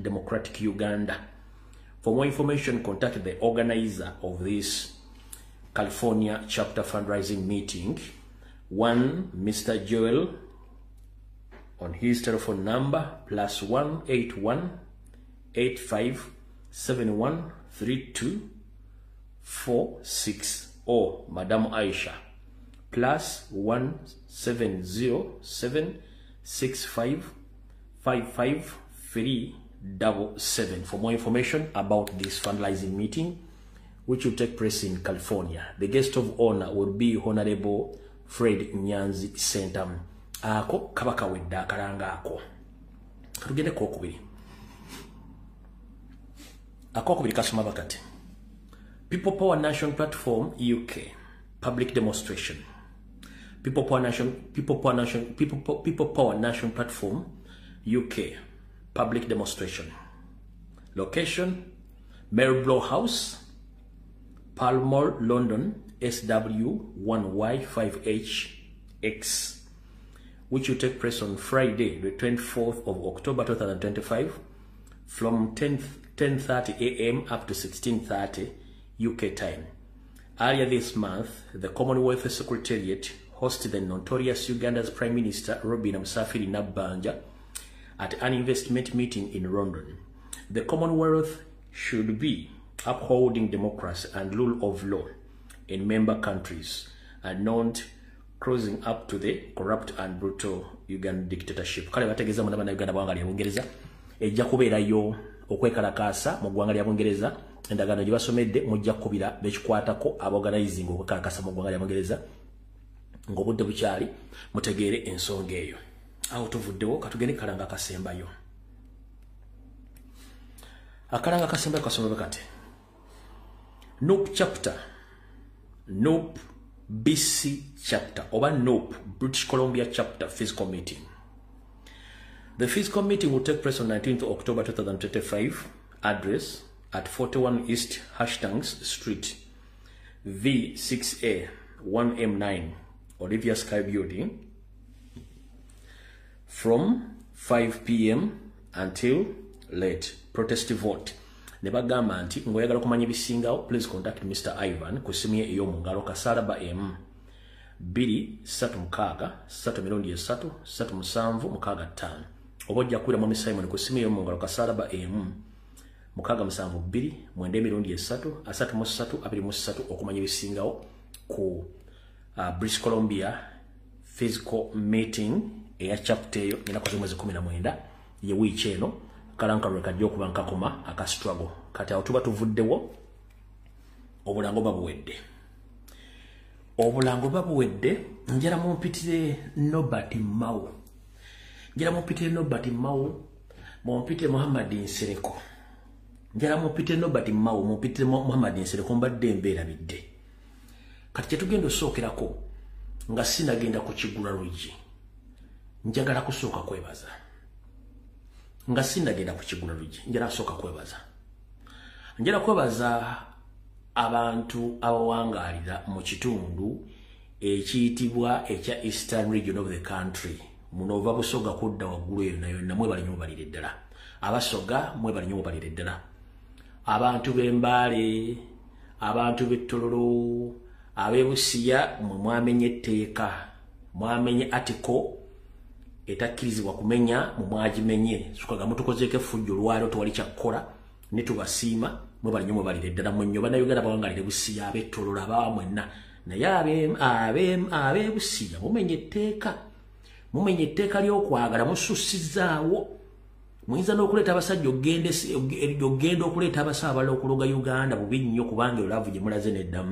Democratic Uganda. For more information, contact the organizer of this California chapter fundraising meeting, one Mr. Joel, on his telephone number +1 81 85 71 32 46, or Madam Aisha +1 707 65 55 377 for more information about this fundraising meeting, which will take place in California. The guest of honor will be Honorable Fred Nyanzi Sentam. Ako kabaka wedda akalanga ako. Katugende kokubiri. Akokubiri kasoma bakati. People Power Nation Platform UK public demonstration. People Power Nation Platform UK public demonstration. Location Marlborough House, Pall Mall, London, SW1Y5HX, which will take place on Friday, the 24th of October 2025, from 10:30 a.m. up to 16:30 UK time. Earlier this month, the Commonwealth Secretariat hosted the notorious Uganda's Prime Minister Robin Musafiri Nabbanja at an investment meeting in London. The Commonwealth should be upholding democracy and rule of law in member countries and not closing up to the corrupt and brutal Ugandan dictatorship. Kale bategeza mu nabana Uganda bwanga lya Bungereza ejja kubeerayo okwekalakaasa mu ggwanga lya Bungereza. Endagaano gye basomedde mujja kubira bekikwatako aborganizing okwekalakaasa mu ggwanga lya Bungereza ng'obudde bukyali mutegeere ensonga eyo. Awo tuvuddewo katugende kalanga kasembayo. Akalanga kasembayo kasomebwa kati. Nope chapter, Nope BC chapter, oba Nope British Columbia chapter physical meeting. The physical meeting will take place on 19th October 2025. Address at 41 East Hastings Street, V6A 1M9, Olivia Sky Building, from 5 p.m. until late. Protest vote. Nebagamba nti ngoyagala kumanya ebisingawo, please contact Mr. Ivan ku ssimu ye ey'omungalo Kasaraba M 236 3 3 oba ojja kuwira Mwami Simon ku ssimu ey'omungalo Kasaraba M 672 3 okumanya ebisingawo ku British Columbia physical meeting eya chapter eyo enakoze mwezi 19 ye wiiki eno. Kalanka rekajjo okuba nkakoma aka struggle. Kati awo tuba tuvuddewo obulango babuwedde. Obulango babuwedde, njala mumpitire Nobert Mao. Njala mumpitire Nobert Mao, mumpitire Muhammad Nsereko. Njala mumpitire Nobert Mao, mumpitire Muhammad Nsereko mbadde embeera bidde. Kati kye tugenda osookerako nga sinagenda ku Kigula Lwigi. Njagala kusooka kwebaza. Nga sinagenda ku Kigula Lwigi, njala kusooka kwebaza. Njala kwebaza abantu abawangaalira mu kitundu ekiyitibwa ekya Eastern Region of the country. Muno ova Busoga kudda waggulu eyo nayo namwe bali nnyo balire ddala. Abasoga mwe bali nnyo balire ddala. Abantu b'Embaale, abantu b'Ettololo, ab'Ebusiya mwe mwamenye etteeka, mwamenye article etakkirizibwa kumenya mu mwagimenye. Sukaga mutukozeeko effujjo lwalo tewali kyakkola ne tubasiima mwe bali nnyo mwe balire ddala mu nnyo bannayuganda bawangalire Busiya ab'Ettololo abawa mwenna. Naye ab'Ebusiya mumenye etteeka ly'okwagala musussizaawo. Muyinza n'okuleeta abasajja ogenda okuleeta abasaabala okuloga Uganda bubi nnyo kubanga eyo laavu gye mulaze nedda.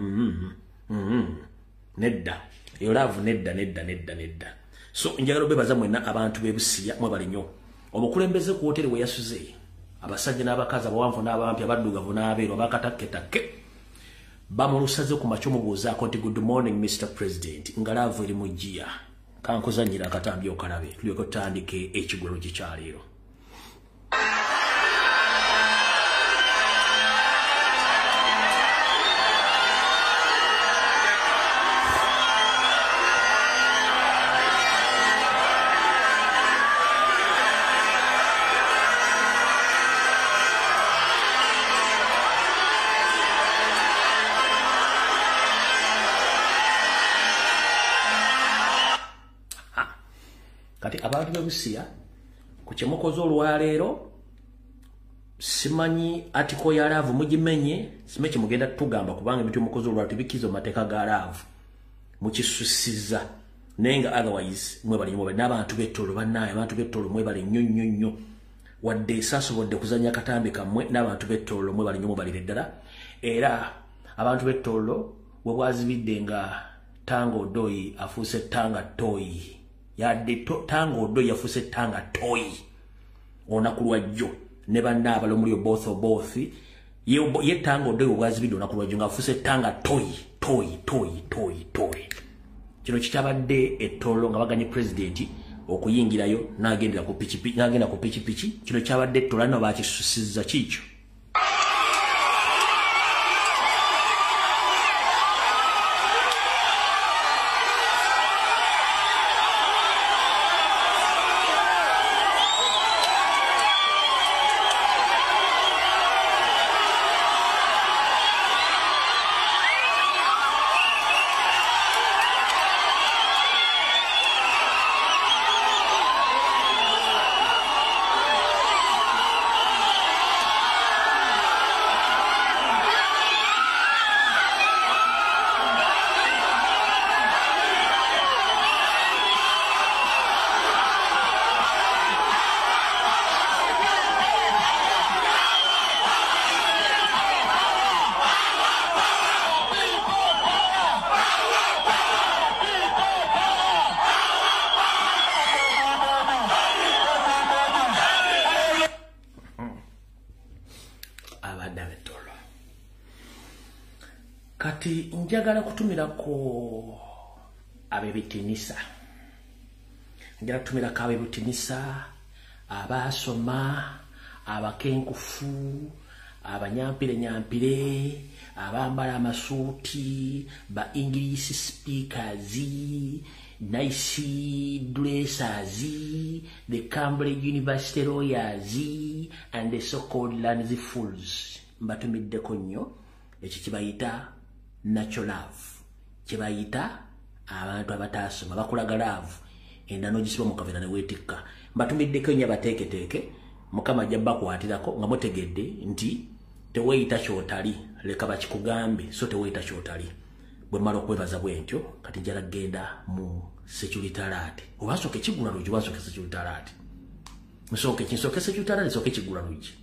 Nedda. Eyo laavu nedda. So njagala obebaza mwenna abantu b'Ebusiya mwe bali nnyo. Omukulembeze ku hoteri we yasuze abasajja n'abakazi abawanvu n'abampi abaddugavu n'abeeru abakatakketakke bamulusaze ku makyo mubuuzaako nti good morning Mr. President nga laavu eri mu jjiya. Kankuzannyira akatambi okalabe tulyoke tutandike ekigwero kikyaleero. abantu bebusiya ku kyemukoze olwaleero simanyi atiko ya laavu mugimenye simeche mugenda tugamba kubanga ebintu mukoze olwaleero tibikizo mateeka ga laavu mukisusiza nenga otherwise mwebali n'abantu b'ettolo bannaye abantu b'ettolo mwebali nnyo wadde sasobodde kuzanya katambi kamwe n'abantu b'ettolo mwebali nnyo mubalire ddala era abantu b'ettolo bwe bwazibidde nga Tanga Odoyi afuuse Tanga Toyi yadde Tanga Odoyi afuuse Tanga Toyi olunaku lwajjo ne bannaabala omuli both ye Tanga Odoyi bwe bwazibidde olunaku lwajjo nga afuuse Tanga Toyi kino kitabadde ettolo nga baganye president okuyingirayo n'agenda ku pikipiki kino kyabadde ettolo no bakisusiza kikyo kati njagala kutumirako abebitinisa njagala kutumirako abebitinisa abasoma abakenkufu abanyampire abambala amasuuti ba English speakers nice dressers the Cambridge University lawyers and the so-called lazy fools mbatumiddeko nnyo ekyo kibayita natural love kibayita abantu abatasoma bakulaga love endano gisiba mu kavera ne wetikka mbatumiddeko nnyo abateeketeeke mukama jabba kwatirako nga mutegedde nti teweyita kyotali leka bakikugambe so teweyita kyotali bwe mala okwebaza bwentyo kati njala genda mu security alert obasoke kigula luji basoke security alert musoke kinsoke security alert soke kigula luji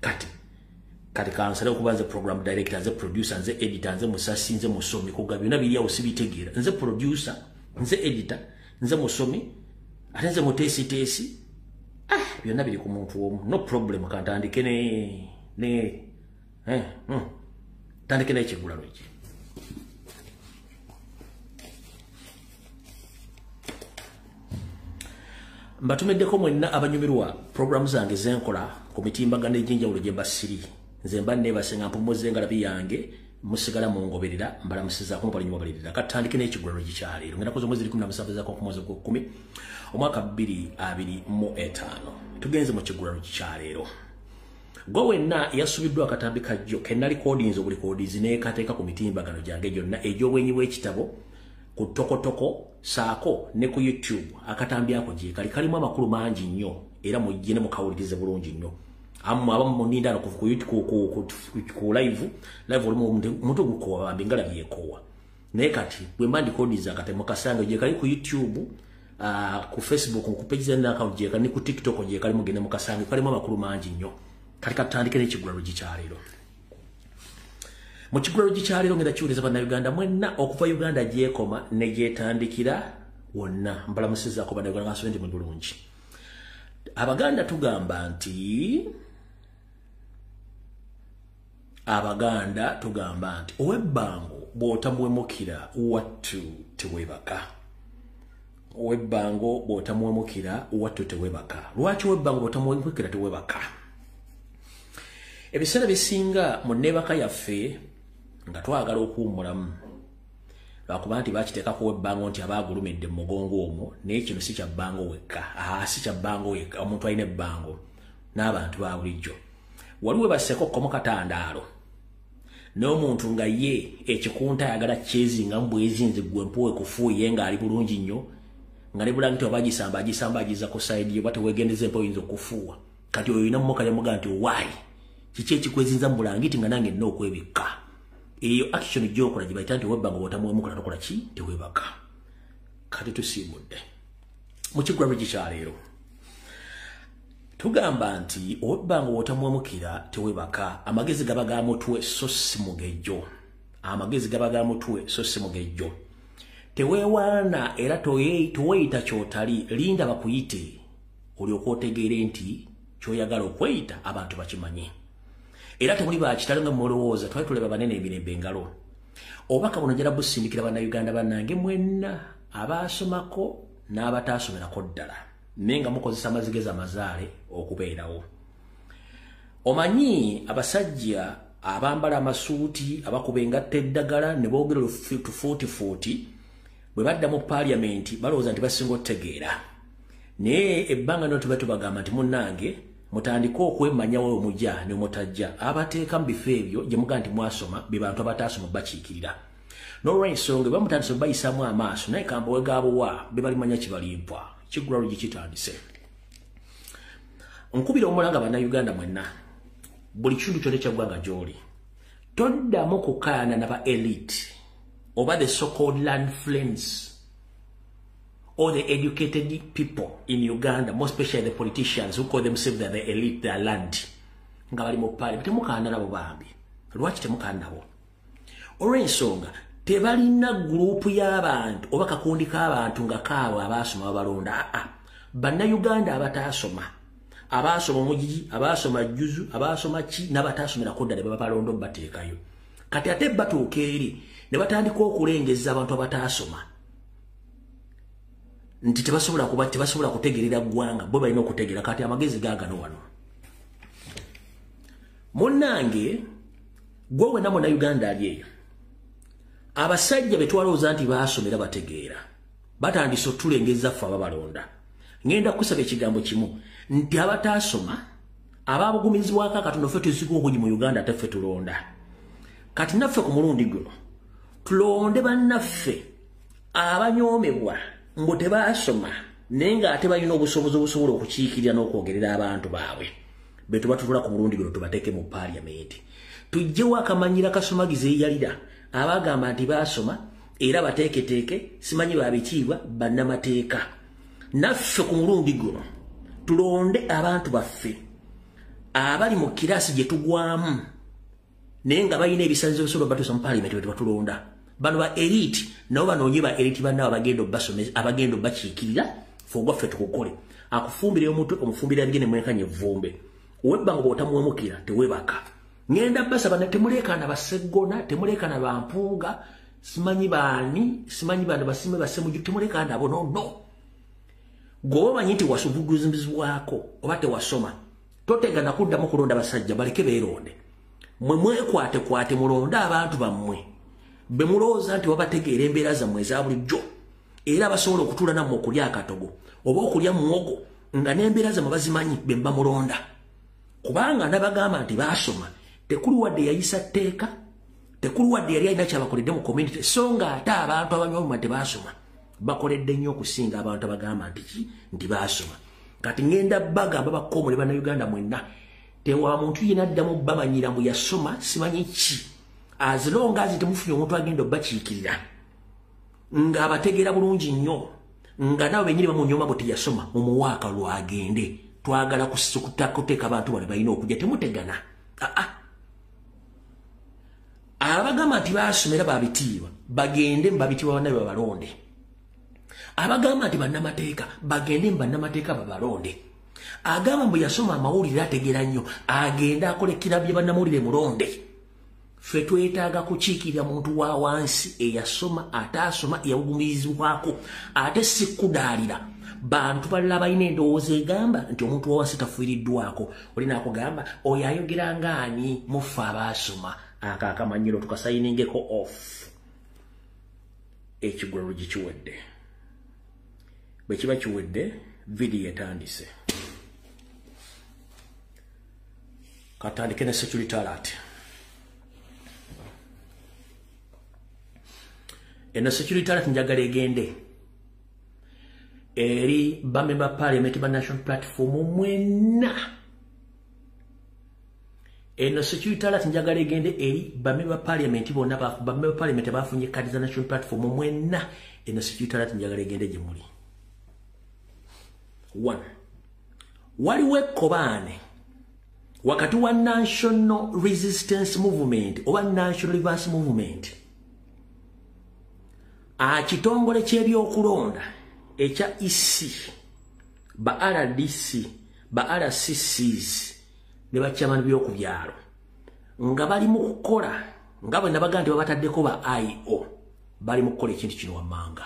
kati kansala okubanza program director nze producer nze editor nze musasi nze musomi kuga byonna biri awo sibitegeera nze producer nze editor nze musomi ate nze mutesi byonna biri ku muntu omu no problem kantandike tandike n'ekigula luji mbatumiddeko mwenna abanyumirwa program zange zenkola ku mitimbagano egy'enjawulo gye mbasiri nze mba neebasenga mpumuze ngalabi yange musigala mungoberera mbalamusizaako mubalinyi mubalirira katandike n'ekigula luji kyaleero ngenda koza omwezi 17 zako ku mwezi gwa 10 omwaka 2025 tugenze mu kigula luji kyaleero gwe wenna yasubiddwa akatambi kajjo kenna recordings obulikodizi neekateeka ku mitimbagano gyange gyonna egy'obwenyi bw'ekitabo ku tokotoko saako ne ku YouTube akatambi ako gye kalimu amakulu mangi nnyo era mujje ne mukawulirize bulungi nnyo abamu muninda ku live olimu omuntu gukowa mbingala byekowa naye kati bwe mbandi kodiza kati mukasanga gye kali ku YouTube ku Facebook ku page zange account gye kali ku TikTok gye kali mugende mukasanga kalimu amakulu mangi nnyo kati katandike n'ekigula luji kyaleero mu kigula luji kyaleero ngenda kiwuliriza bannayuganda mwenna okuva Uganda gyekoma ne gyetandikira wonna mbalamusizaako bannayuganda nga nti mulungi abaganda tugamba nti owebbango bw'otamuwemukira wattu tewebaka owebbango bw'otamuwemukira wattu tewebaka lwaki owebbango bw'otamuwemukira tewebaka ebiseera bisinga mu nneebaka yaffe nga twagala okuwummulamu lwakuba nti bakiteekako owebbango nti abaagulumidde mu mugongo omwo naye kino si kyabbango wekka si kyabbango wekka omuntu alina ebbango n'abantu ba bulijjo waliwo basseko okkomo katandaalo n'omuntu nga ye ekikunta ayagala kyezinga mu bwezinze gwe mpuwe kufuuye ng'ali bulungi nnyo ngane bulangiti obagisamba agisamba agiza ku side yo bate wegendeze mpo yinzo kufuwa kati oyo ina mmoka yamuga nti why kiche kikwezinza mbulangiti nga nange nno okwebika eyo action gyokola gibaita nti webanga wotamu omukala tokola ki tewebaka kati tusimudde mu kigwaro gikyaleero tugamba nti webanga wotamu omukira tewebaka amagezi gabaga mutwe so si mugejjo amagezi gabaga mutwe so si mugejjo tewewana era toyeyita kyotali linda bakuyite olyoka otegeere nti kyoyagala okweyita abantu bakimanyi era temuli bakitalo nga mulowooza twali tuleba banene emirembe engalo obaka buno njala busindikira bannayuganda bannange mwenna abaasomako n'abataasomerako ddala naye nga mukozesa amazigeza amazaale okubeerawo omanyi abasajja abambala amasuuti abakuba engatta eddagala ne boogera tufuutifuuti bwe badda mu paliamenti balowooza nti basinga otegeera naye ebbanga nno tuba tubagamba nti munnange mutandika okwemanyawo omujja ne mutajja abateeka mu bifo ebyo gye mugaa nti mwasoma be bantu abataasoma bakiikirira n'olw'ensonga bwe mutandise bayisaamu amaaso naye kamba wegabowa be balimanya kibalimpwa kigulalo gikitandise nkubira omulanga bannayuganda mwenna buli kintu kyonna ekyaggwanga gy'oli toddamu kukaayana n'aba elite oba the so-called land friends or the educated people in Uganda, more especially the politicians who call themselves the elite, their land. Nga bali mu pale, temukaana nabo bambi. Lwaki temukaana nabo? Olw'ensonga, tebalina groupu y'abantu oba kakundi k'abantu nga kaabo abaasoma babalonda. Bannayuganda abataasoma, abaasoma omugigi, abaasoma jjuzu, abaasoma ki, n'abataasomerako ddala be babalonda bateekayo. Kati ate batuuka eri ne batandika okulengeza abantu abataasoma. Nti tebasobola kutegerera ggwanga bo balina okutegeera kati amagezi gaagano wano munnange gwe wenna munnayuganda ali eyo abasajja be twalowooza nti baasomera bategeera batandise otulengeza ffe ababalonda ngenda kusaba ekigambo kimu nti abataasoma ababugumizibwako akatono ffe tuziga obugi mu Uganda ate ffe tulonda kati naffe ku mulundi guno tulonde bannaffe abanyoomebwa mbo tebaasoma naye ng'ate balina obusobozi obusobola okukiikirira n'okwogerera abantu baabwe be tuba tutula ku mulundi guno tubateeke mu paliamenti tuggyewo akamanyira kasomagiza eyalira abagamba nti baasoma era bateeketeeke simanyi babitiibwa bannamateeka naffe ku mulundi guno tulonde abantu baffe abali mu kiraasi gye tugwamu naye nga balina ebisazizo bisobola batuusa mu paliamenti bwe tubatulonda bano ba elite nabo banoonye ba elite bannabo abagenda bakiikirira ffe tukukole akufumbira omutwe omufumbira bigene mwenkanye evvumbe owebbanga bw'otamuwemukira tewebaka ngenda basaba temuleekana baseggona temuleekana bampuuga simanyi baani simanyi bano basime basemuju temuleekana nabo no gwe omanyi nti wasubuguzibwako oba tewasoma totegana kuddamu kulonda basajja baleke beeronde mwe mwekwatekwate mulonde abantu bammwe be mulowooza nti wabategeera embeera zammwe eza bulijjo era basobola okutuula nammwe okulya akatogo oba okulya muwogo nga n'embeera zammwe bazimanyi be mba mulonda kubanga nabagamba nti baasoma tekuli wadde yayisa tteeka tekuli wadde yali alina kyabakoledde mu community so nga ate abantu abanyoma tebaasoma bakoledde nnyo okusinga abantu abagamba nti baasoma kati ngenda bagamba bakoomole bannayuganda mwenna tewa muntu yena addamu bamanyira mbu yasoma simanyi ki as long as temufunye omuntu agenda bakiikirira nga abategeera bulungi nnyo nga nawe benyini bamunyoma bwe teyasoma mumuwaaka lwagende twagala kuteeka abantu bale balina okujja temutegana abagamba nti baasomera babitiibwa bagende mbabitiibwa bannabe babalonde abagamba nti bannamateeka bagende mbannamateeka babalonde agamba mbu yasoma amawulire ategeera nnyo agende akole kirabye bannamawulire mulonde ffe twetaaga kukiikirira muntu wa wansi eyasoma ataasoma eyabugumirizibwako ate si kudaalira bantu balala balina endowooza egamba nti omuntu wa wansi tafiiriddwako olina akugamba oyo ayogera ngaani muffe abaasoma akakamanyiro tukasayiningeko off ekigulalo gikiwedde bwe kiba kiwedde vidiyo etandise katandike ne security alert eno security alert njagala egende eri bamemba parliament ba national platform mwena eno security alert njagala egende eri bamemba parliament bonna bamemba parliament bafunye kadi za national platform mwena eno security alert njagala egende gye muli. 1 waliwo ekkobaane wakati wa national resistance movement oba national reverse movement kitongole ky'ebyokulonda ekya EC ba RDC ba RCCs ne bakyamani byokubyalo nga bali mu kukola nga bwe nabaga nti babataddeko ba IO bali mu kukola ekintu kino wammanga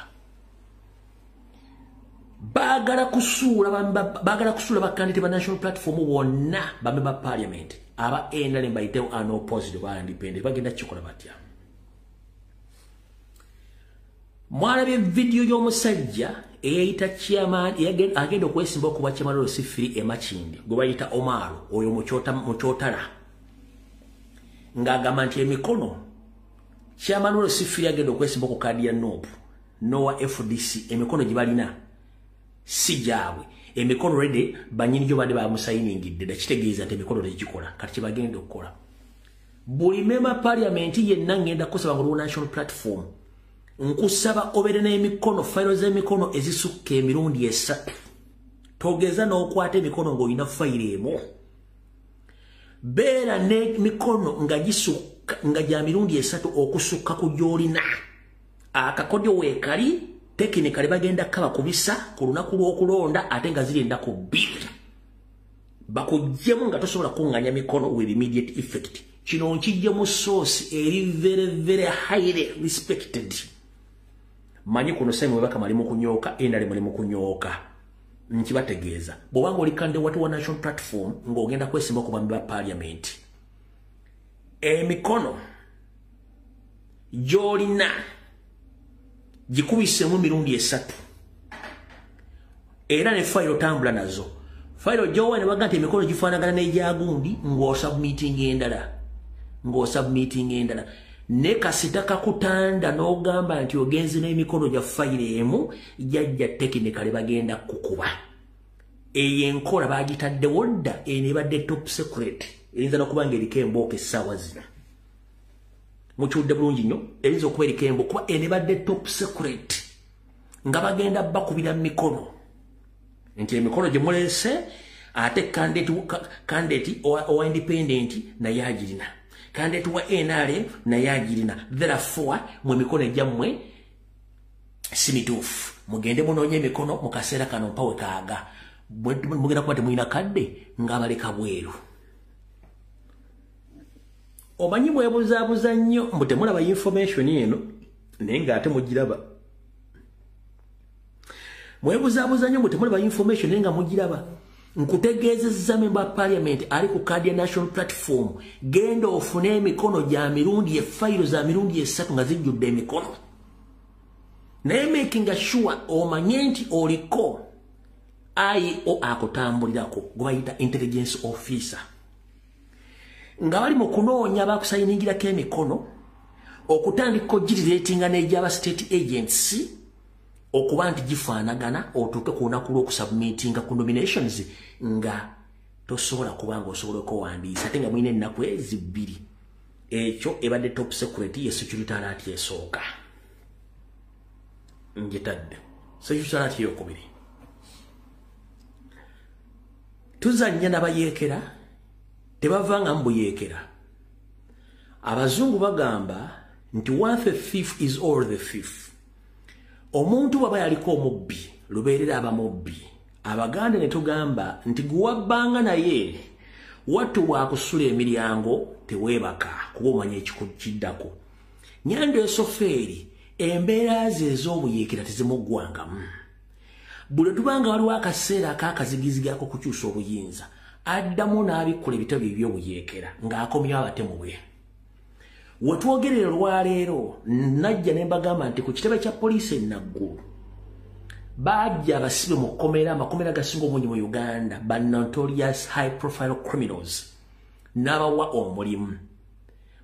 bagala kusuula bakandidate ba national platform bonna bamemba parliament aba NRM bayitewo unopposed ba independent bagenda kikola batya. Mwalabye video y'omusajja eyayita chairman agenda okwesimba okuba chairman wa Sifiri Makindi gwe bayita Omaro oyo mukyotala ng'agamba nti emikono chairman wa Sifiri agenda okwesimba ku kadi ya Noah FDC emikono gye balina si gyabwe emikono rede banyini gyo bade bamusayiningidde dakitegeeza nti emikono tegikola kati kibagenda okukola buli member parliament yenna ngenda kusaba ngo national platform nkusaba obere n'emikono file z'emikono ezisukka emirundi 3 togeza n'okwata emikono ng'olina file emu beera n'emikono nga gisukka nga gya mirundi 3 okusukka ku gy'olina akakodyo weekali technically bagenda kaba kubisa ku lunaku lw'okulonda ate nga zirenda ku 2 bakuggyemu nga tosobola kuŋŋanya mikono with immediate effect kino nkijje mu source eri very very highly respected manyi kuno same webaka mali mu kunyooka endale mali mu kunyooka nkibategeeza bw'obanga oli kande watu wa national platform ng'ogenda kwesimba ku bambi ba parliament emikono gy'olina gikubisemu mirundi 3 era ne file otambula nazo file gyowa ne baga nti emikono gifaanagana n'egyagundi ng'osubmitting endala ne kasita kakutanda n'ogamba nti ogenze n'emikono gya file emu jajja technically bagenda kukuba eyo enkola bagitaddewo dda enebadde top secret eyinza n'okubanga eriko embooka essaawa zino mukyudde bulungi nnyo eyinza okuba eriko embooka kuba enebadde top secret nga bagenda bakubira mikono nti emikono gye muleese ate candidate owa independent naye agirina candidate wa NRM naye agirina therefore mwe mikono egyammwe si mituufu mugende munoonye emikono mu kaseera kano mpawe kaaga mugenda kuba temulina kadde ng'abaleka bweru omanyi mwebuzaabuza nnyo mbu temulaba information eno naye ng'ate mugiraba mwebuzaabuza nnyo mbu temulaba information naye nga mugiraba nkutegeezezza member parliament ali ku kadi ya national platform genda ofune emikono gya mirundi efayiro za mirundi 3 nga zijjudde emikono naye making sure omanye nti oliko IO akutambulirako gwe bayita intelligence officer nga bali mu kunoonya bakusayiningirako emikono okutandika ogirireetinga n'egyaba state agency okuba nti gifaanagana otuuke ku lunaku lw'okusubmitinga ku nominations nga tosobola kuba ng'osobola okuwandiisa ate nga mulina ennaku 2 ekyo ebadde top secret ye security alert esooka ngitadde security alert eyokubiri tuzannya n'abayeekera tebavanga mbuyeekera abazungu bagamba nti once a thief is all the thief omuntu bw'aba yaliko omubbi lubeerera abamubbi abaganda ne tugamba nti guwabbanga naye wattu bwakusula emiryango teweebaka kuba omanya ekikukiddako nyando esofeeri embeera ze ez'obuyeekera tezimuggwangamu buli tubanga waliwo akaseera akakazigizigako kukyusa obuyinza addamu n'abikkola ebitabo eby'obuyeekera ng'akomyawo abatemu bwe wetwogerera olwaleero najja ne mbagamba nti ku kitebe kya poliisi enaggulu bajja abasibe mu kkomera amakomera agasinga obungi mu Uganda ba notorious high profile criminals n'abawa omulimu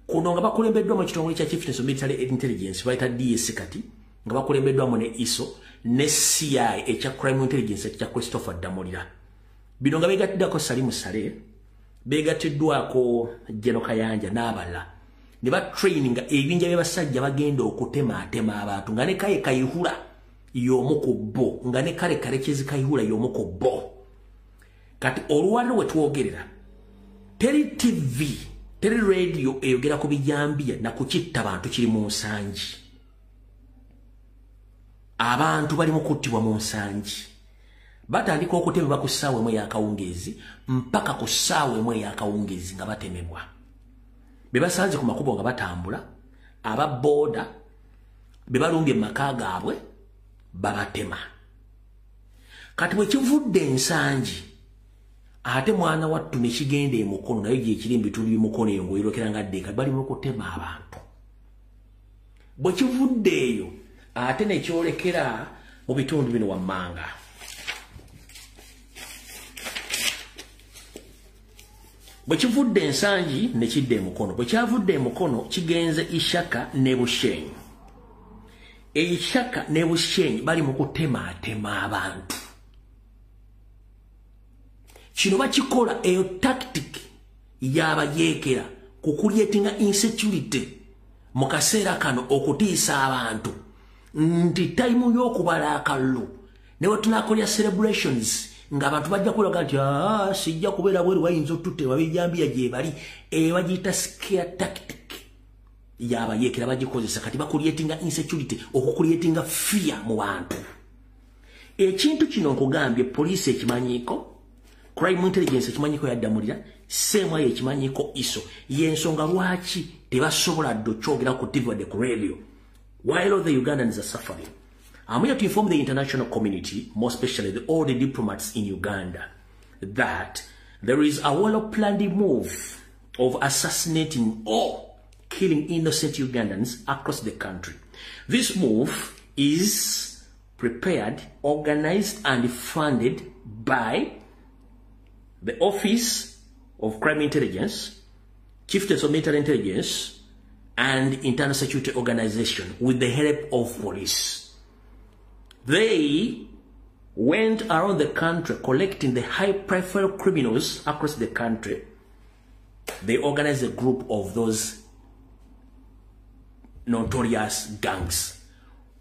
kuno nga bakulembeddwa mu kitongole kya chiefness of military intelligence bayita DS kati nga bakulembeddwamu ne ISO ne CI echa crime intelligence echa Christopher Damolira bino nga begatiddako Salimu Sale begatiddwako Jeno Kayanja n'abala ne ba training ebinja by'abasajja bagenda okutema abantu nga ne Kayihura y'omukubbo nga ne kale kyezi Kayihura y'omukubbo kati olwaliro wetwogerera teri TV teri radio eyogera ku bijambia na kukitta abantu kiri mu nsangi abantu bali mu kuttibwa mu nsangi batandika okutemebwa ku ssaawa emu ey'akawungeezi mpaka ku ssaawa emu ey'akawungeezi nga batemebwa be basanze ku makubo nga batambula aba boda be balumbye mu maka gaabwe babatema kati bwe kivudde ensangi ate mwana wattu ne kigenda emukono nayo gye ekiri mbitundu by'emukono eyo ng'oyirokera nga ddeeka bali mu kutema abantu bwe kivudde eyo ate ne kyolekera mu bitundu bino wammanga bwe kivudde ensangi ne kidda emukono bwe kyavudde emukono kigenze Ishaka ne Bushenyi Ishaka ne Bushenyi bali mu kutema abantu kino bakikola eyo tactic y'abayeekera ku creatinga insecurity mu kaseera kano okutiisa abantu nti time y'okubala akalulu ne wetunakolya celebrations ng'abantu bajja kulaga nti sijja kubeera bweru bayinza otutema bijambia gye bali bagiyita scare tactic y'abayeekera bagikozesa kati bakuleetinga insecurity okukuleetinga fear mu bantu ekintu kino nkugambye poliisi ekimanyiiko crime intelligence ekimanyiiko yaddamulira Ssemwayo ekimanyiiko iso y'ensonga lwaki tebasobola ddokyogera ku TV wadde ku radio while all the Ugandans are suffering. I'm here to inform the international community, more especially all the diplomats in Uganda, that there is a well-planned move of assassinating or killing innocent Ugandans across the country. This move is prepared, organized, and funded by the Office of Crime Intelligence, Chieftains of Military Intelligence, and Internal Security Organization with the help of police. They went around the country collecting the high-profile criminals across the country. They organized a group of those notorious gangs,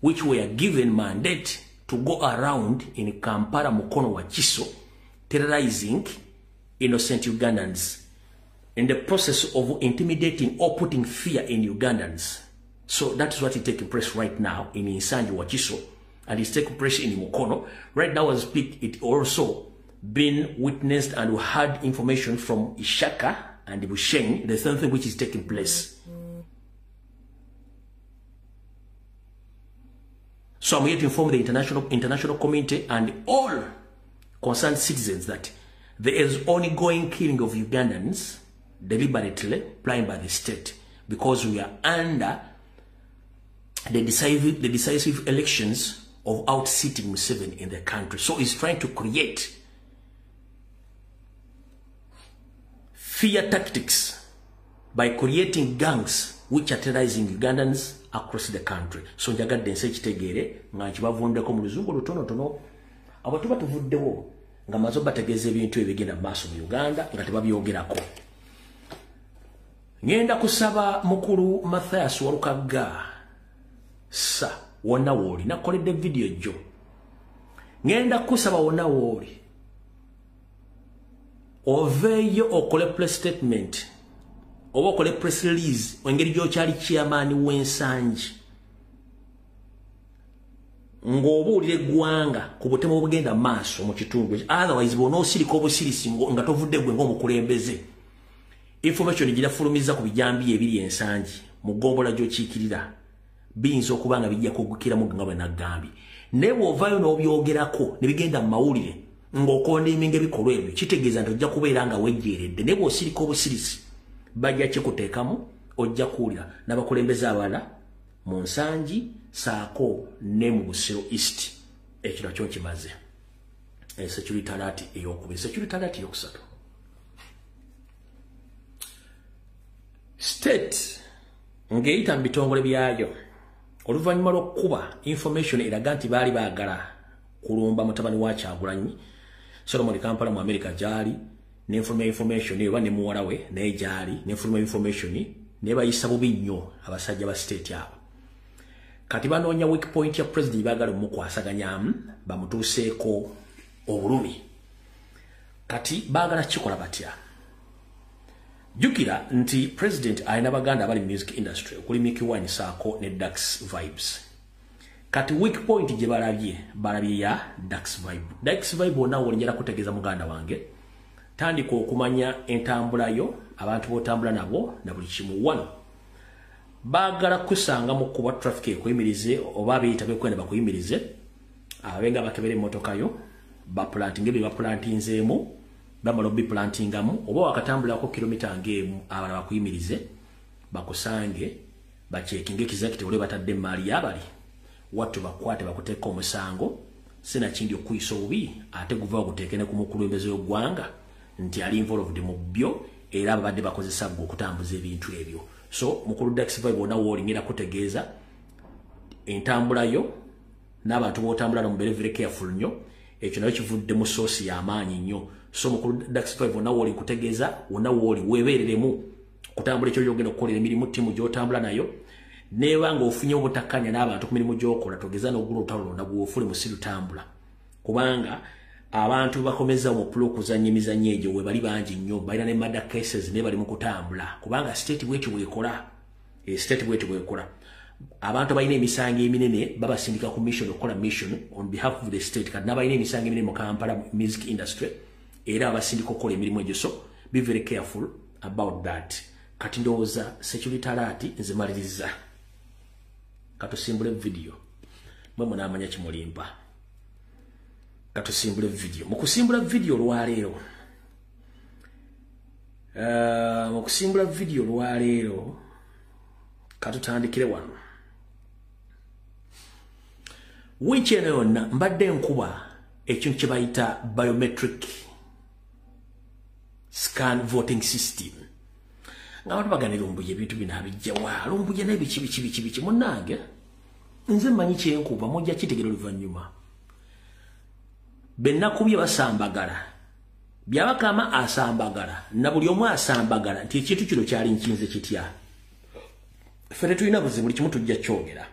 which were given mandate to go around in Kampala, Mukono, Wachiso, terrorizing innocent Ugandans in the process of intimidating or putting fear in Ugandans. So that's what is taking place right now in Insanji, Wachiso, and it's taking place in Mukono. Right now as I speak, it also been witnessed and we had information from Ishaka and Bushenyi, the same thing which is taking place. So I'm here to inform the international community and all concerned citizens that there is ongoing killing of Ugandans deliberately planned by the state because we are under the decisive elections of out-sitting Museveni in the country. So he's trying to create fear tactics by creating gangs which are terrorizing Ugandans across the country. So njagadde nse kitegere nga nkibavundeko mu luzungu lutonotono abatuba tuvuddewo nga mazo bategeeza ebintu ebigenda maaso mu Uganda nga tebabyogerako. Ngenda kusaba mukulu Mathias Walukaga sa wonna woli nakoledde video jo. Ngenda kusaba wonna woli oveeyo okole press statement oba okole press release engeri gy'okyali chairman w'ensangi ng'obuulira eggwanga ku butemu obugenda maaso mu kitundu otherwise bw'onoosirika obusirisi nga tovudde gwe ng'omukulembeze information girafulumiza ku bijambi ebiri ensangi mu ggombola gy'okiikirira biyinza okuba nga bijja kugukiramu nga bwe naggambye naye bw'ovaayo n'obyogerako ne bigenda mu mawulire ng'okondeeminga ebikolwa ebyo kitegeeza nti ojja kubeera nga wejjeeredde naye bw'osirika obusirisi bajja kikuteekamu ojja kuwulira n'abakulembeze abalala mu nsangi saako ne mu Busiro East ekiro kyo kimaze security alert ey'okubiri security alert ey'okusatu state ng'eyita mu bitongole byayo Oluvannyuma lw'okuba information eraga nti baali baagala kulumba mutabani wa Kyagulanyi Solomon Kampala mu America gyali information eba ne muwala we naye gyali information ne bayisa bubi nnyo abasajja ba state abo. Kati banoonya weak point ya president baagala mukwasaganyamu bamutuuseeko obulumi. Kati baagala kikola batya? Jukira nti president alina baganda abali music industry okuli Mickey Wine saako ne Dax Vibes. Kati weak point gye balabye ya Dax Vibe. Dax Vibe ona wolinjala kutegeeza muganda wange tandika okumanya entambulayo abantu botambula nabo na buli kimu. Wano baagala kusanga mu kuba traffic ekuyimirize oba abeyita bekwenda bakuyimirize abenga bakebere emmotoka yo baplanting ebyo baplantinzeemu bamala obiplantingamu oba wakatambulako kilomita ng'emu abala bakuyimirize bakusange bacekinga executive ole batadde maali yabali watu bakwate bakuteeka omusango sina kindi okuyisa obubi ate guva okuteekene ku mukulembeze w'eggwanga nti ali involved mu byo era abadde bakozesa gwe okutambuza ebintu ebyo. So mukulu Dax Vibe bona wolingira kutegeeza entambulayo n'abantu b'otambula no mubere very careful nnyo ekyo nayo kivudde mu source y'amaanyi nnyo. So mukulu Dax Vibe bona woli kutegeeza wona woli weebereremu kutambula ekyo gyogenda okukolera emirimu ttiimu gy'otambula nayo neba nga ofunye obutakanya n'abantu ku mirimu gy'okola togeza n'ogula olutalo lwonna gw'ofule mu sirutambula kubanga abantu bakomeza omupula okuzannya emizannyo egyo we bali bangi nnyo balina ne murder cases ne bali mu kutambula kubanga state bwetyo bwekola abantu balina emisango eminene babasindika ku mission okukola mission on behalf of the state kati n'abalina emisango eminene mu Kampala music industry era abasindika okukola emirimu egyo. So be very careful about that. Kati ndowooza security alert nze maliriza katusimbule video mwe munaamanya kimulimba katusimbule video mukusimbula video lwaleero katutandikire wano wiiki eno yonna mbadde nkuba ekintu kye bayita biometric scan voting system nga abantu baganira lumbuye ebintu bino abijjawa lumbuye n'ebiki munnange nze mmanyi kyenkuba mujja kitegera oluvannyuma bennakubye basambagala byabakama asambagala na buli omu asambagala nti ekintu kino kyali nkinze kitya fere tulina buzibu buli kimu tujja kyogera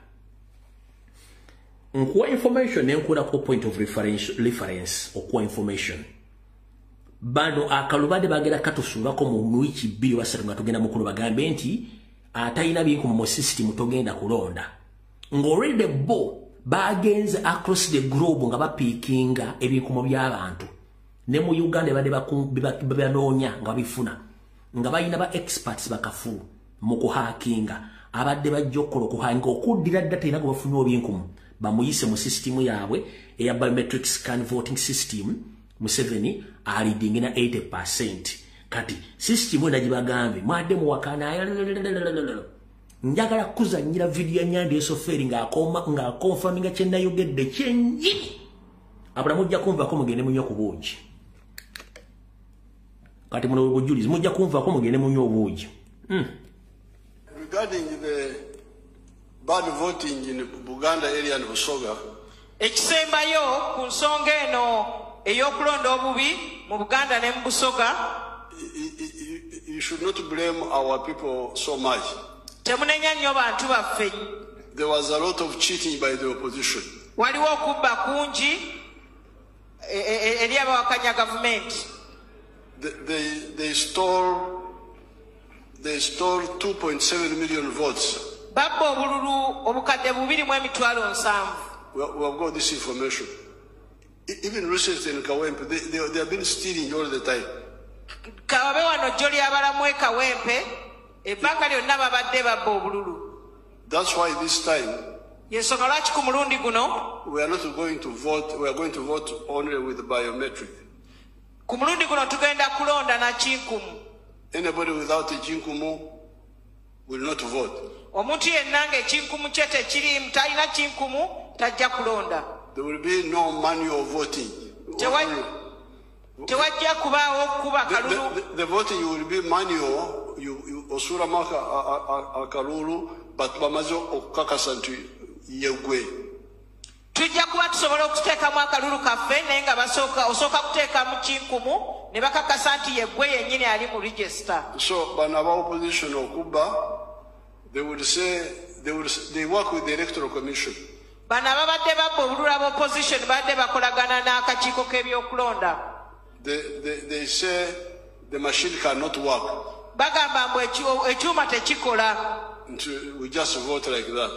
nkuwa information nenkulako point of reference okuwa information bano akalubade bagera katusulako mu wiki 2 basatu nga tugenda mukulu bagambe nti atayina binkumu mu system togenda kulonda ng'already bo bagenze across the globe nga bapikinga ebinkumu by'abantu ne mu Uganda banoonya nga bifuna nga bayina ba experts bakafu mu kuhakinga abadde bajja okukola okuhanga okuddira dda tayina gwe bafunye ebinkumu bamuyise mu system yaabwe eya biometric scan voting system Museveni alidingi na 80%. Kati system ena gibagambe mwadde mu wakana njagala kuzannyira video ya Nyandi esoferi nga confirminga kye nayogedde kyennyini abula mujja kunvako mugende munyo ku buugi kati muno bujulizi mujja kunvako mugende munyo obuugi. Regarding the bad voting in Buganda area and Busoga, ekisembayo ku nsonga eno eyokulonda obubi mu Buganda ne mu Busoga, you should not blame our people so much. temunenya nnyo bantu baffe. There was a lot of cheating by the opposition. Waliwo okubba kungi eri abawakanya gavumenti. They stole 2.7 million votes. Babba obululu obukadde 2.7. We have got this information. Even recently in Kawempe, they have been stealing all the time. Kawabe wano joli abalamu Kawempe ebbanga lyonna babadde babba obululu. That's why this time yensonga lwaki ku mulundi guno we are not going to vote. We are going to vote only with the biometric. Ku mulundi guno tugenda kulonda na kinkumu. Anybody without a kinkumu will not vote. Omuntu yenna ng'ekinkumu kye tekirimu talina kinkumu tajja kulonda. There will be no manual voting. Tewajja kubaawo okuba kalulu. The voting will be manual. You osura maka akalulu but bamaze okukakasa nti yegwe. Tujja kuba tusobola okuteekamu akalulu kaffe naye nga osooka kuteekamu kinkumu ne bakakasa nti yeggwe yennyini ali mu register. So bano aba opposition okuba, they would say they work with the electoral commission. Bano ababadde babba obulula b'opposition badde bakolagana n'akakiiko k'ebyokulonda. They say the machine cannot work. Bagamba mbu ekyuma tekikola. We just vote like that.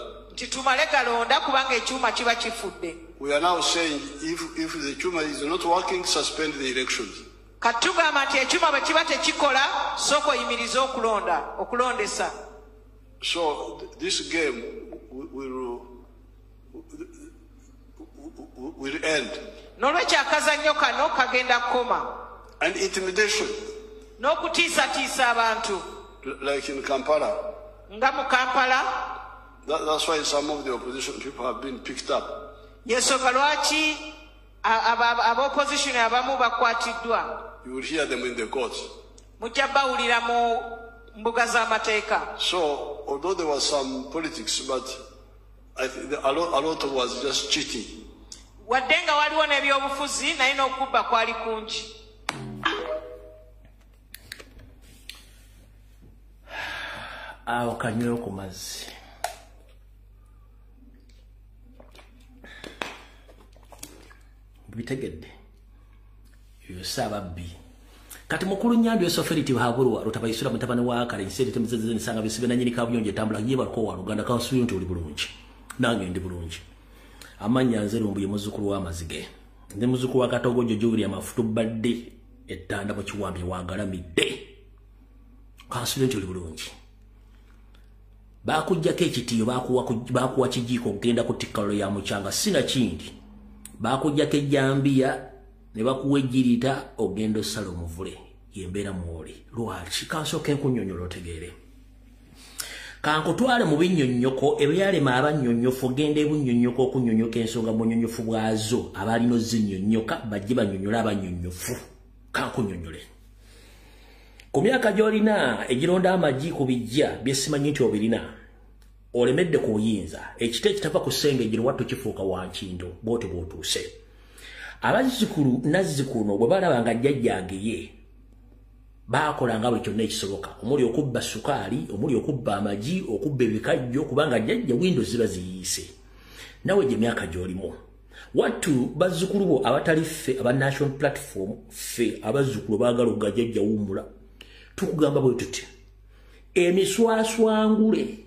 Tumale galonda kubanga ekyuma kiba kifudde. We are now saying if the chuma is not working, suspend the elections. Katugamba nti ekyuma bwe kiba tekikola sooka oyimirize okulondesa. So this game will end. N'olwekyo akazannyo kano kagenda kukoma. And intimidation. N'okutiisatiisa abantu. Like in Kampala. Nga mu Kampala. That's why some of the opposition people have been picked up. Yensonga lwaki ab'opposition abamu bakwatiddwa. You will hear them in the courts. Mujja bawulira mu mbuga z'amateeka. So, although there was some politics, but I think a lot of was just cheating. Wadde nga waliwo n'ebyobufuzi naye n'okubba kwali kungi. Awo kanywero ku mazzi. Bitegedde yosababbi kati mukulu nyando yosoferiti habulwa rutabayisura mutabane wa kale inseri temuzeze nisanga bisibe na nyini kabuyonje tambula yiba ko wa Uganda kansuyo nti oli bulungi nange ndi bulungi amanya nze rumbuye muzukuru wa mazige ndi muzukuru wa Katogo Jojuri ya mafutu badde etanda mu kiwambi wagalamidde kansuyo nti oli bulungi bakujjako ekitiyo bakuwa kijiko kugenda kutikalo ya muchanga sina kindi bakujjako ejjambiya ne bakuwa ejjirita ogendo salo muvule yembeera mwoli lwaki kansooka enkunyonyola otegeere kankutwale mu binnyonnyoko ebyalema abannyonnyofu ogenda ebunnyonnyoko okunyonnyoka ensonga mu nnyonnyofu bwazo abalina ozzinnyonnyoka bajje bannyonnyola abannyonnyofu kankunyonyole ku myaka gy'olina egironda amagi ku bijja byesimanyi nti obirina olemedde ku buyinza ekite ekitava ku ssengejjero wattu kifuuka wankindo bwoti bw'otuuse abazzukulu nazzikuno bwe balaba nga jjajjange ye baakolanga buli kyonna ekisoboka omuli okubba sukaali omuli okubba amagi okubba ebikajjo kubanga jjajja windo ziba ziyiise nawe gye myaka gy'olimu wattu bazzukulu bo abatali ffe aba national platform ffe abazzukulu baagala okuga jjajja wummula tukugamba bwe tuti emiswaswangule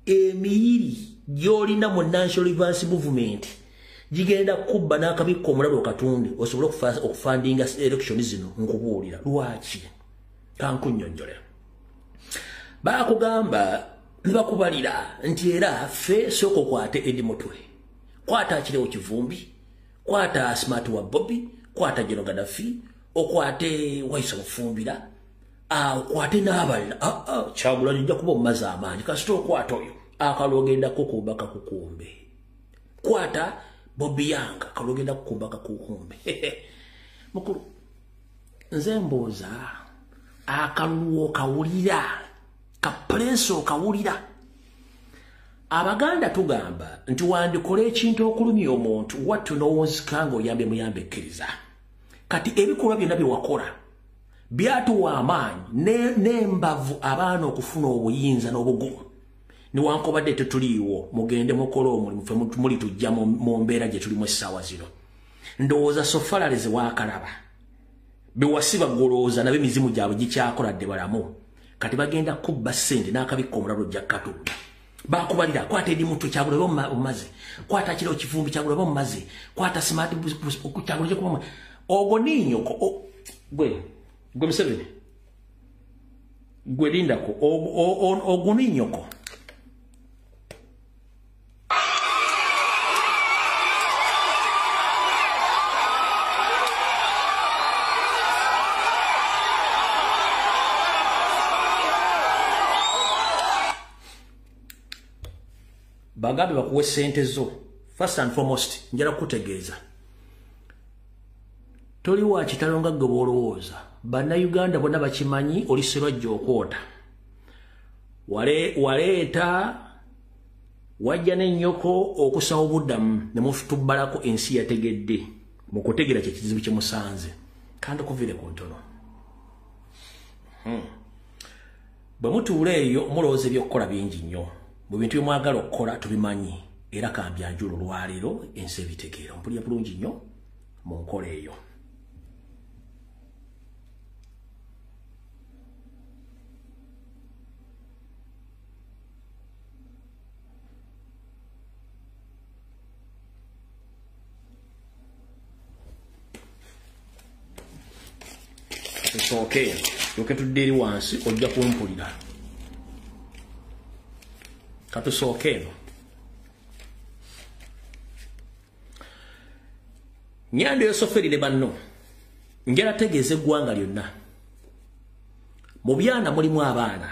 emiyiri gy'olina mu national reverse movement gigenda kubba n'akabikko omulalo katunde osobola okufandinga election zino nkubuulira lwaki kankunnyonnyole baakugamba ne bakubalira nti era ffe sooka okwate edi mutwe kwata akirewo kivumbi kwata smart wa Bobby kwata General Gaddafi okwate Waisa Mufumbira kwate n'abalala Kyagulanyi ojja kuba omumazi amaanyi kasita okwata oyo akalogenda kukumba kakukumbe kwata Bobby Yanga kalogenda kukumba kakukumbe mukulu nze mbooza akaluwo kawulira kapreso kawulira Abaganda tugamba nti wandikola ekintu okulumya omuntu wattu n'owonzikanga oyambe muyambe ekkiriza kati ebikolwa byonna bye wakola byatuwa amaanyi n'embavu abaana okufuna obuyinza n'obugumu niwankobadde tetuliiwo mugende mukola omulimu ffe muli tujja mu mbeera gye tulimu essaawa zino ndowooza sofalale ze waakalaba be wasiba golooza nabe emizimu gyabwe gikyakoladde balamu kati bagenda kubba ssente n'akabikka omulalo ojja Katonda bakubalira kwata edi mutwe Kyagulanyi omumazi kwata kiro kivumbi Kyagulanyi omumazi kwata smart Kyagulanyi kuba ogwo ninyoko gwe Museveni gwe lindako ogwo ninyoko bagambe bakuwe ssente zo first and foremost njala kutegeeza toli wa kitalo nga gwe bw'olowooza bannayuganda bonna bakimanyi oliserwajja okwota wajja n'ennyoko okusawa obuddamu ne mufutubbalako ensi yategedde mu kutegera kye kizibu kye musanze kandi okuvire ku ntono. Bwe mutuula eyo mulowooza eby'okukola bingi nnyo mu bintu bye mwagala okukola tubimanyi era kambyanjula olwaleero ensi ebitegeera mpulira bulungi nnyo mu nkola eyo. Tusooke yoke tudde eri wansi ojja kumpulira. Katusooke eno. Nyando yosoferire banno njala tegeeze eggwanga lyonna. Mu byana mulimu abaana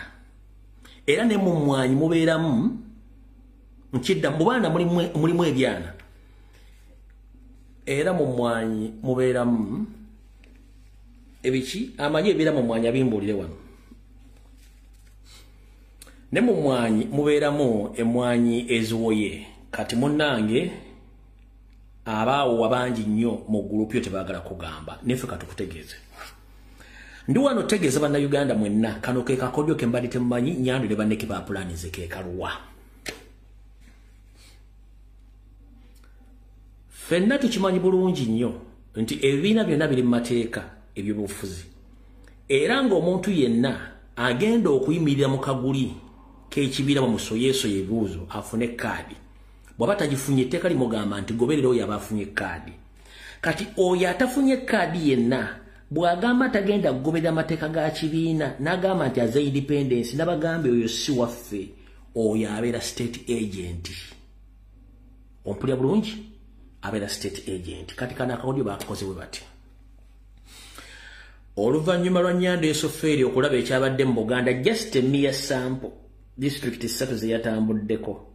era ne mu mmwanyi mubeeramu nkidda mu baana mulimu ebyana era mu mmwanyi mubeeramu ebiki amanyi ebiera mu mmwanyi abimbuulire wano. Ne mu mmwanyi mubeeramu emmwanyi eziwoye kati munnange abaawo abangi nnyo mu gurupu yo tebaagala kugamba nefe katukutegeeze. Ndi wano tegeeza bannayuganda mwenna kano ke kakodyo ke mbadde temumanyi Nyando ne banneke ba pulaanize ke kaluwa. Ffenna tukimanyi bulungi nnyo nti ebibiina byonna biri mu mateeka eby'obufuzi era ng'omuntu yenna agenda okuyimirira mu kaguli k'ekibiira bamusoyeesoye ebibuuzo afune kaadi. Bw'aba tagifunye etteeka limugamba nti goberera oyo aba afunye kaadi. Kati oyo atafunye kaadi yenna bw'agamba tagenda kugoberera amateeka ga kibiina n'agamba nti aze independence n'abagambe oyo si waffe oyo abeera state agent. Ompulira bulungi abeera state agent. Kati kana akakodyo bakakoze bwe bati. Oluvannyuma lwa Nyando esofeeri okulaba ekyabadde mu Buganda just a mere sample district 3 ze yatambuddeko.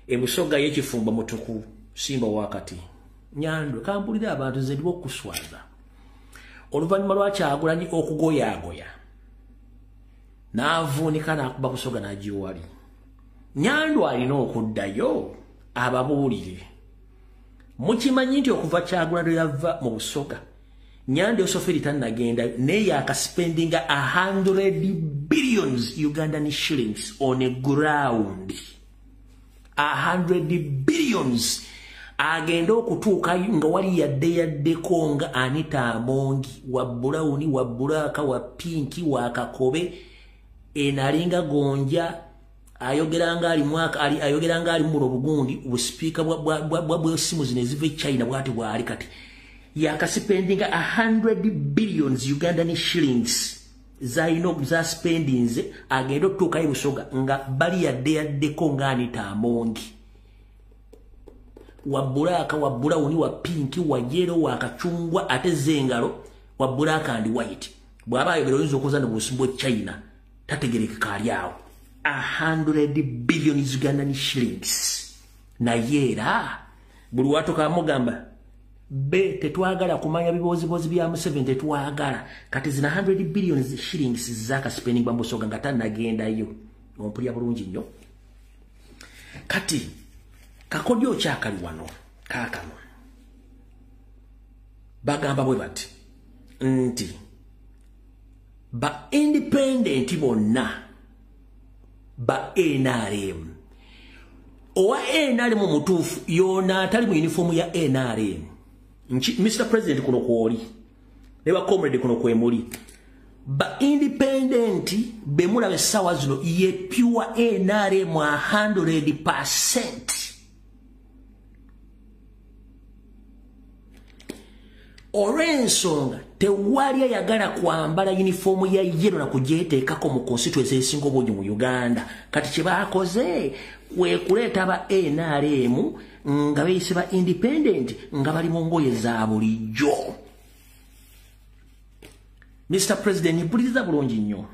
Ebusoga y'ekifumba mutuku Simba wakati. Nyando kambulira abantu ze ndiwo kuswaza. Oluvannyuma lwa Kyagulanyi okugoyaagoya n'avuunika n'akuba Busoga n'agiwali. Nyando alina okuddayo ababuulire. Mukimanyi nti okuva Kyagulanyi yava mu Busoga Nyando esofeeri tannagenda naye akaspendinga 100 billions Ugandan shillings on a ground. 100 billions agenda okutuuka nga wali yaddeko nga Anita Amongi wa Brown wa Buraka wa Pinki wa Kakobe enalinga gonja ayogeranga ali mu Bugundi ubuspeaker bwa simu zine zive China bwati bwali kati yakasipendinga 100 billions Ugandan shillings za spendings agenda okutuuka Busoga nga bali yaddeko nga Anita Amongi wa Buraka wa Brown wa Pinki wa Yellow wa Kachungwa ate zengalo wa Buraka and White bwaba ayogera oyinza okuza mu busumbu China tategereka kali awo 100 billion Ugandan shillings na yera buli watu kamugamba be tetwagala kumanya bibozibozi bya Museveni tetwagala kati zina 100 billion shillings zaka spending ba Busoga nga tanagenda ompulya bulungi nnyo. Kati kakodyo kyakali wano kaakano bagamba bwe bati nti ba independent bonna ba NRM owa NRM mutuufu yona atali mu uniform ya NRM Mr. President kuno kwoli ne ba comrade kuno kwemuli ba independent bemulabe sawa zino ye pure NRM 100%. Orensonga tewali ayagala kwambala uniform ya yellow na kujeteekako mu constituency esinga obungi mu Uganda. Kati kye bakoze kwe kuleeta ba NRM nga beeyise ba independent nga bali mu ngoye za bulijjo. Mr. President mpuliriza bulungi nnyo.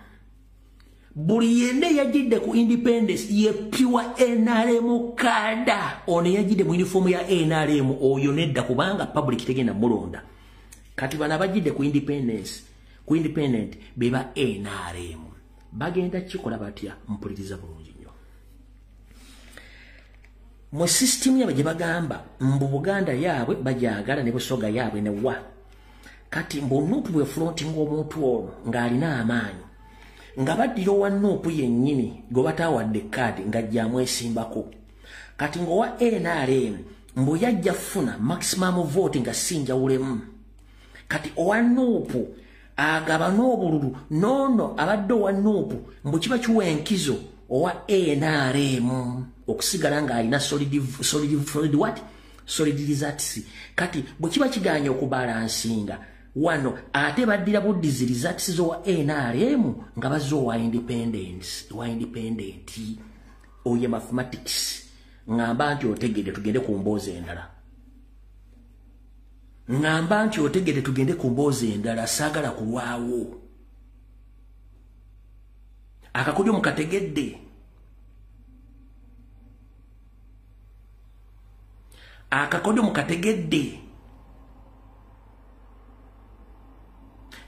Buli yenna yajidde ku independence ye pure NRM kada ono yajidde mu uniform ya NRM oyo nedda kubanga public tegenda mulonda. Kati bana bajidde ku independent beba NRM bagenda kikola batya mpuliriza bulungi nnyo. mu system yabe bagamba mbu Buganda yaabwe bajagala ne busoga yaabwe ne wa kati mbu Nuupu bwe fronting omuntu ono ng'alina amaanyi nga baddira owa Nuupu yennyini gwe batawadde kaadi ng'ajjamu esimbako kati ng'owa NRM mbu yajja funa maximum vote nga sinjawulemu kati owa Nuupu agaba n'obululu nono abadde owa Nuupu mbu kiba kiwa enkizo owa NRM okusigala ng'alina solid results kati bwe kiba kiganya okubalansinga wano ate baddira buddizi results z'owa NRM nga bazza owa independent oye mathematics ngamba nti otegedde tugende ku mboozi endala ngamba nti otegedde tugende ku mboozi endala saagala kulwawo akakodyo mukategedde akakodyo mukategedde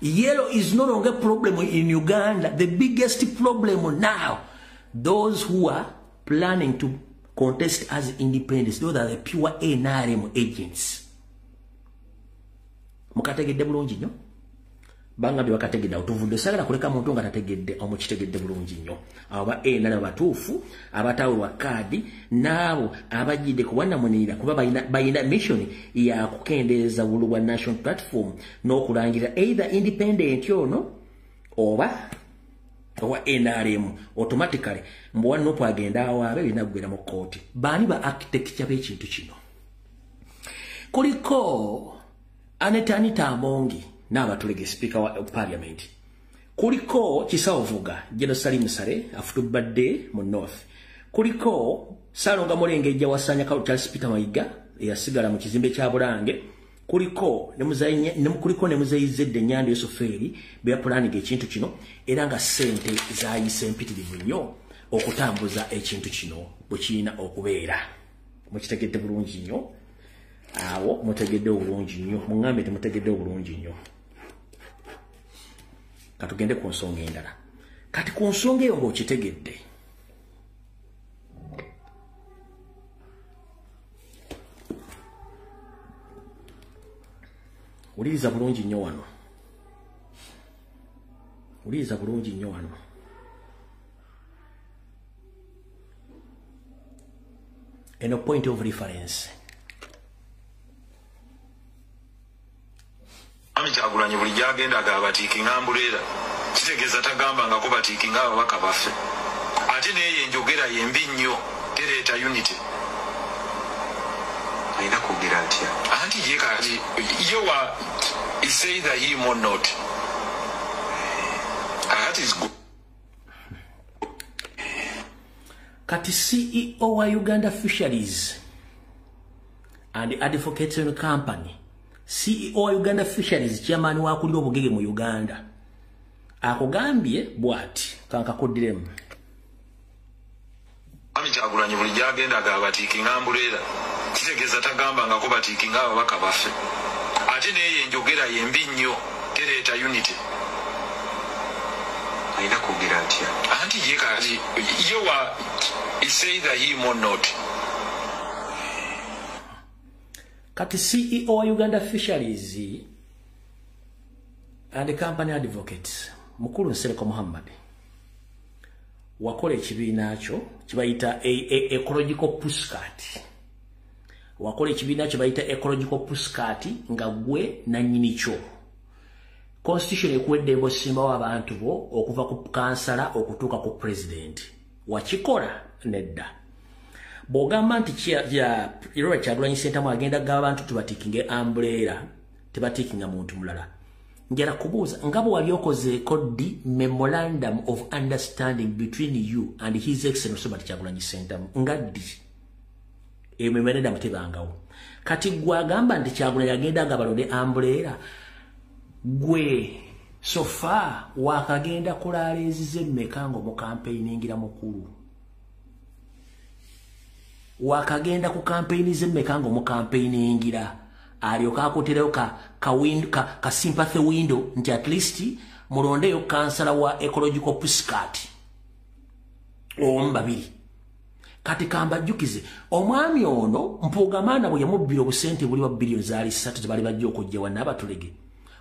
yellow is no longer a problem in Uganda. The biggest problem now, those who are planning to contest as independents, those are the pure NRM agents. Mukategedde bulungi nnyo bangambye bakategedde otuvudde sagala kuleka muntu nga tategedde omukitegedde bulungi nnyo abo ba NRM batuufu abatawulwa kaadi n'abo abajjidde kubannamunira kuba bayina mission ya kukendeeza bulu bwa national platform n'okulangira either independent ono oba owa NRM automatically mbuwa Nuupu agenda awaabe birina kugenda mu kooti baani ba architecture b'ekintu kino kuliko Anita Amongi n'abatulege speaker wa parliament kuliko Kisawo Vuga General Salim Sare afutubadde mu north kuliko Salonga Mulengejja wasanya ka Charles Peter Mayiga yasigala mu kizimbe kya Bulange kuliko ne muzayizedde Nyanda Yosoferi be planning ekintu kino era nga sente zayise mpitirivu nnyo okutambuza ekintu kino bwe kirina okubeera mukitegedde bulungi nnyo awo mutegedde obulungi nnyo mungambe temutegedde obulungi nnyo katugende ku nsonga endala kati ku nsonga eyo ng'okitegedde uliriza bulungi nnyo wano eno point of reference Kyagulanyi buli gyagenda agabatiiki ngambulera kitegeeza tagambanga ko batiiki ng'ababaka baffe ate naye enjogera yembi nnyo tereeta unity alina kwogera atya anti ye kati yowa is either him or not that is good. Kati CEO wa Uganda Fisheries and Advocacy Company CEO wa Uganda Fisheries chairman wa kulira obugege mu Uganda akugambye bwati kankakoddiremu Kyagulanyi buli gyagenda agabatiiki ngambulera kitegeeza tagambanga ko batiiki ng'ababaka baffe ate naye enjogera yembi nnyo tereeta unity alina kwogera atya anti ye kati yowa is either him or not. Kati CEO wa Uganda Fisheries and Company Advocates Mukulu Nsereko Muhammad wakola ekibiina kyo kibayita ecological pushcart wakola ekibiina kyo bayita ecological pushcart nga gwe nannyini kyo constitution ekuwedde obusimbawo abantu bo okuva ku kansala okutuuka ku president wakikola nedda bw'ogamba nti Robert Kyagulanyi Ssentamu agenda gaba abantu tebatiikinge umbrella tebatiikinga muntu mulala njala kubuuza nga bwe wali okozeeko ddi memorandum of understanding between you and his excellency Robert Kyagulanyi Ssentamu nga ddi eyo memorandum tebangawo kati gwe agamba nti Kyagulanyi agenda agaba balonde umbrella gwe sofa wakagenda kulaala ezize mmeka ngo mu campaigningira mukulu wakagenda ku campaign zemmeka ngo mu campaigningira alyoka akoterayo ka sympathy window nti at least mulondeyo kansala wa ecological pushcart babiri kati kamba jukize omwami ono Mpuugamana bwe yamubbira obusente buli wa bilioni zaali 3 tebali bajja okujja wana abatulege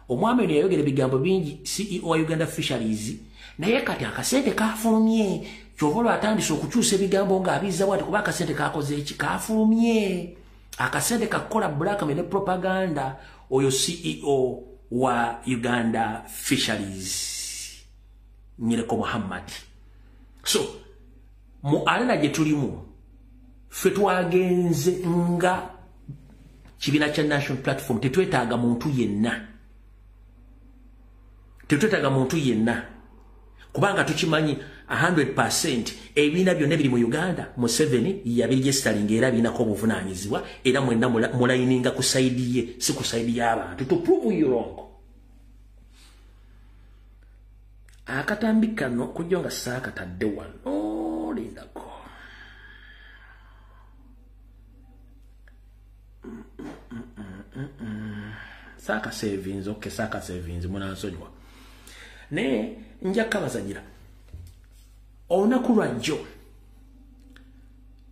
omwami ono yayogera ebigambo bingi CEO wa Uganda Fisheries naye kati akasente kafulumye kyovolo atandise okukyusa ebigambo ng'abiza bwati kuba akasente kakoze eki kafulumye akasente kakola blackmail ne propaganda oyo CEO wa Uganda Fisheries Nyireko Muhammad. So mu alana gye tulimu ffe twagenze nga kibiina kya National Platform tetwetaaga muntu yenna kubanga tukimanyi 100% ebibiina byonna biri mu Uganda Museveni yabiregisteringa era biinako obuvunaanyizibwa era mwenna mulayininga ku saidi ye si ku saidi y'abantu to prove you wrong. Akatambi kano kujja nga saakatadde wano lindako saaka savings okay saaka savings munansonyiwa ne nja kabazanyira olunaku lwajjo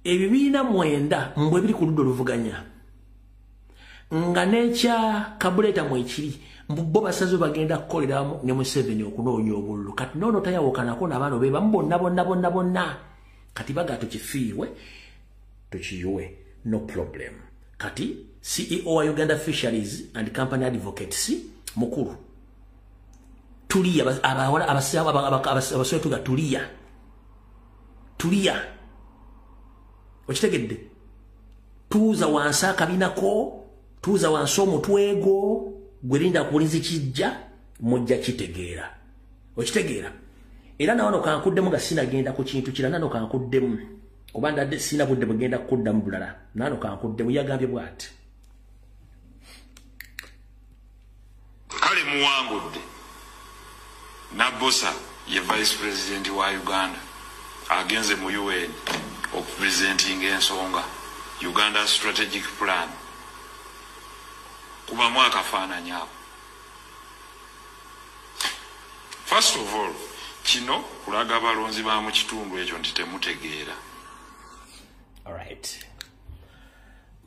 ebibiina 9 mbwe biri ku ludda oluvuganya nga nekya kabuleta mwekiri bo basazo bagenda kukoleramu ne Museveni okunoonya obululu kati nono tayawokanako n'abaana be bamu bonna kati baga tukifiirwe tukiyiwe no problem kati CEO wa Uganda Fisheries and Company Advocates mukuru tulia abawala abasoya tuga tulia okitegedde tuuza wansi akabinako tuuza wansi omutwego gwerinda kulinzi kijja mujja kitegeera okitegeera era nawano kankuddemu nga sinagenda ku kintu kira nano kankuddemu kubanga sina budde bugenda kuddamu bulala nano kankuddemu yagambye bwati kale muwangudde Nabosa ye vice president wa Uganda agenze mu UN okupresenting ensonga Uganda strategic plan kuba mwaka faananya awo. First of all kino kulaga balonzi ba mu kitundu ekyo nti temutegeera. Alright.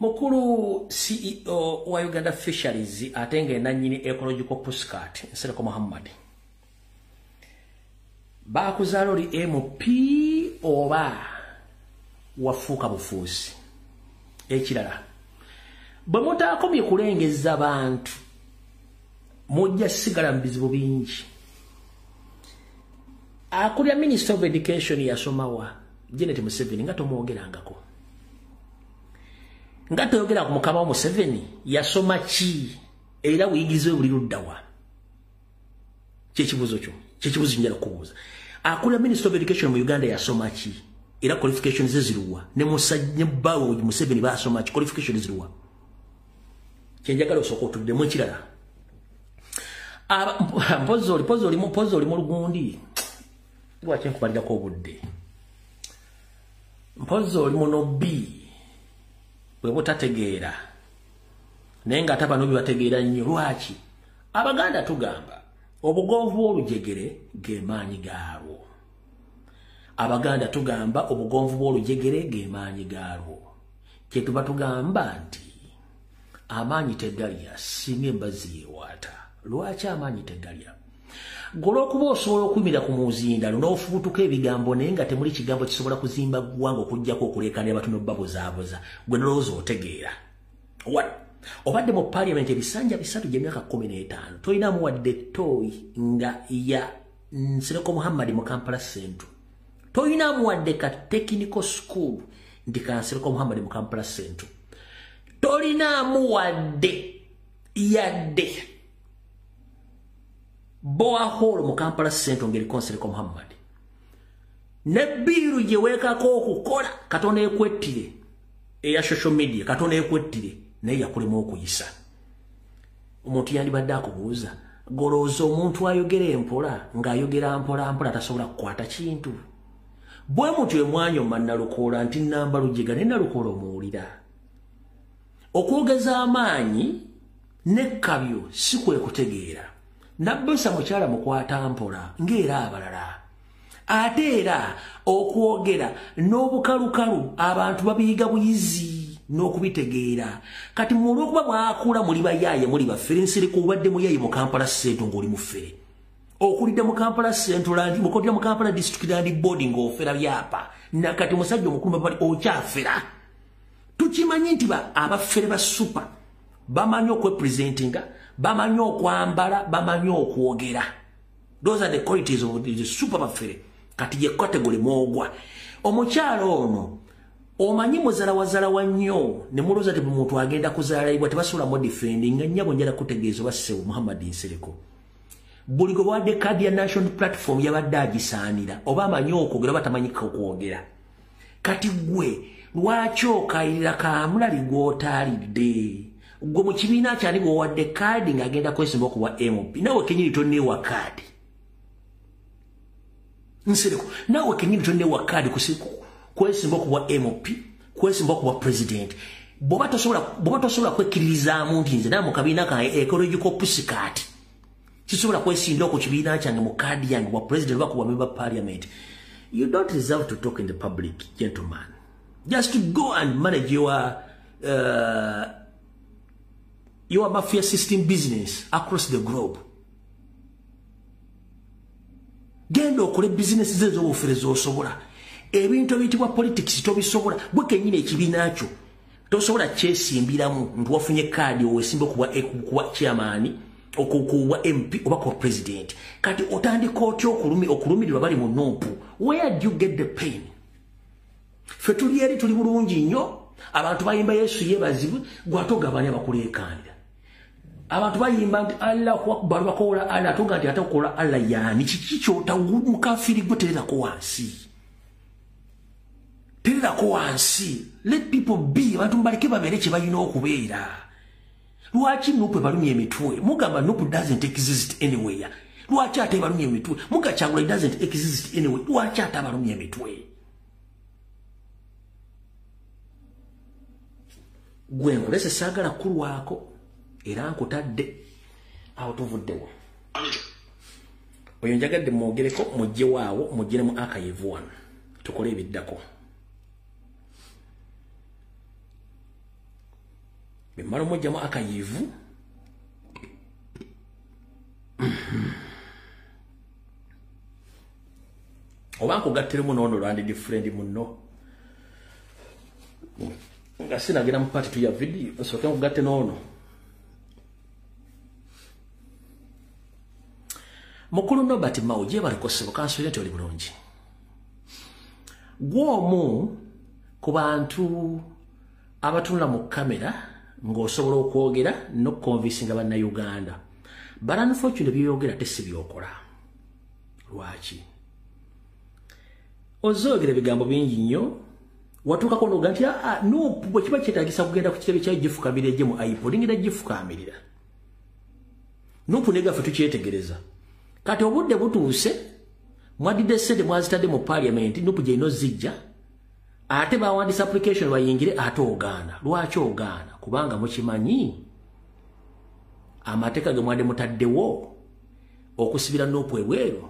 Mukulu CEO wa Uganda Fisheries atenge nanyini ecological postcard Nsereko Muhammad. Bakuzalori MP oba wafuuka bufuusi. Ekirala. Bwe mutaakomye kulengeza abantu mujja sigala mu bizibu bingi. Akulya Minister of Education yasomawa Janet Museveni nga tomwogerangako. Nga toyogera ku mukama wa Museveni yasoma ki era wiyigirize buli luddawa. Kyekibuzo kyo. Kyekibuzo njala kubuuza. Akulya Minister of Education mu Uganda yasoma ki era qualifications ziruwa ne musajja bawo Museveni basoma ki qualifications ziruwa. Kyenjagala osooka otuddemu ekirala. Mpozi oli mu lugundi. Lwaki nkubalirako obudde. Mpozi oli muno B. Bwe butategeera. Naye nga ate bano bibategeera nnyo lwaki. Abaganda tugamba obugonvu bw'olujegere ge maanyi gaalwo. Abaganda tugamba obugonvu bw'olujegere ge maanyi gaalwo. Kye tuba tugamba nti amaanyi tegalya singa embazzi yeewaata. Lwaki amaanyi tegalya? Golo okuba osobola okuyimira ku muzinda n'ofubutuka ebigambo naye nga temuli kigambo kisobola kuzimba ggwanga okuggyako okuleekana abatono babuzaabuza gwe nolowooza otegeera. Obadde mu parliament ebisanja 3 gy'emyaka 15 toyinamu wadde toyi nga ya Nsereko Muhammad mu Kampala Central. Toyinamu wadde ka technical school ndi ka Nsereko Muhammad mu Kampala Central. Tolinamu wadde yadde boa hole mu Kampala Central ngeri Nsereko Muhammad. Ne biru gye weekako okukola Katonda ekwettire eya social media Katonda ekwettire naye yakulema okuyisa. Omuntu yandibadde akubuuza golooza omuntu ayogera empola ng'ayogera mpola tasobola kukwata kintu. Bwe mutyo emwanyoma Nalukoola nti namba lujega ne Nalukoola omuwulira. Okwogeza amaanyi n'ekkabyo si kwe kutegeera. Nabosa mukyala mukwata mpola ng'era abalala. ate era okwogera n'obukalukalu abantu babiyiga buyizi n'okubitegeera kati mulwokuba mwakula muli bayaaye muli baffere Nsereko obadde muyaaye mu Kampala Central ng'oli muffere okulidde mu Kampala Central mukodera mu Kampala District Land Board ng'ofera byapa nakati musajja omukulu bali okyafera tukimanyi nti abaffere ba super bamanyi okwepresentinga bamanyi okwambala bamanyi okwogera. Those are the qualities of the super baffere kati ye category mwogwa omukyalo ono omanyi muzala wa nnyo ne muloza te muntu agenda kuzaalibwa tebasula mu defending nga nnyabo njala kutegeeza basewo Muhammad Nsereko buli gwe wadde kadi ya national platform yabadde agisaanira oba amanyi okwogera batamanyika okwogera kati gwe lwaki okayirira kamulali gw'otaalidde gwe mu kibiina kyani gwe wadde kadi ng'agenda kwesimba okuwa MP nawe kenyini tonneewa kadi Nsereko nawe kenyini tonneewa kadi kwesimba okuwa MP kwesimba okuwa president bw'oba tosobola kwekkiririzaamu nti nze nawe mu kabiina kange ecological pussycat kisobola kwesinda ku kibiina kyange mu kadi yange wa president oba kuwa member parliament. You don't deserve to talk in the public, gentlemen. Just to go and manage your mafia system business across the globe. Genda okole business zezo obuferezo osobola. Ebintu ebiyitibwa politics tobisobola. Gwe kennyini ekibiina kyo tosobola kyesimbiramu nti wafunye kadi owesimba okuwa chairman okuwa MP oba ku president. Kati otandika otya okulumirirwa bali mu NUP. Where do you get the pain? Fe tuli eri tuli bulungi nnyo abantu bayimba Yesu yebazibu gwatogabanya bakulekanira. Abantu bayimba nti Allahu Akbar bakola Allah toga nti atakola Allah yani kikicho mukafiri gweterera ko wansi. Terera ko wansi. Let people be abantu mbalike babere kye bayina okubeera. Lwaki NUP balumye emitwe mugamba NUP doesn't exist anywhere. Lwaki ate balumye emitwe mugachangula doesn't exist anywhere. Lwaki ate balumye emitwe gwe nkulese saagala kulwako era nkutadde awo tuvuddewo oyo njagadde mwogereko mujje waawo mujjire mu archive wano tukole ebiddako bimala mujja mu archive oba nkugattiremu noono lwandi different muno nga sinagenda mu party tu ya video osooke nkugatte noono mukulu Nobert Mao gye balikosebo kansole nti oli bulungi gwomu ku bantu abatunula mu kamera ng'osobola okwogera n'okukonvinsinga bannayuganda but unfortunately byeyogera tesi byokola lwaki ozoogera ebigambo bingi nnyo watuukako noga nti NUP bwe kiba kyetaagisa kugenda ku kitebe kya gifukamira ejje mu iPod ngenda gifukamirira NUP negaffe tukyetegereza kati obudde butuuse mwadidde sente mwazitadde mu parliament NUP gye ino zijja ate bawandisa application bayingire ate ogaana lwaki ogaana kubanga mukimanyi amateeka ge mwadde mutaddewo okusibira NUP ebweru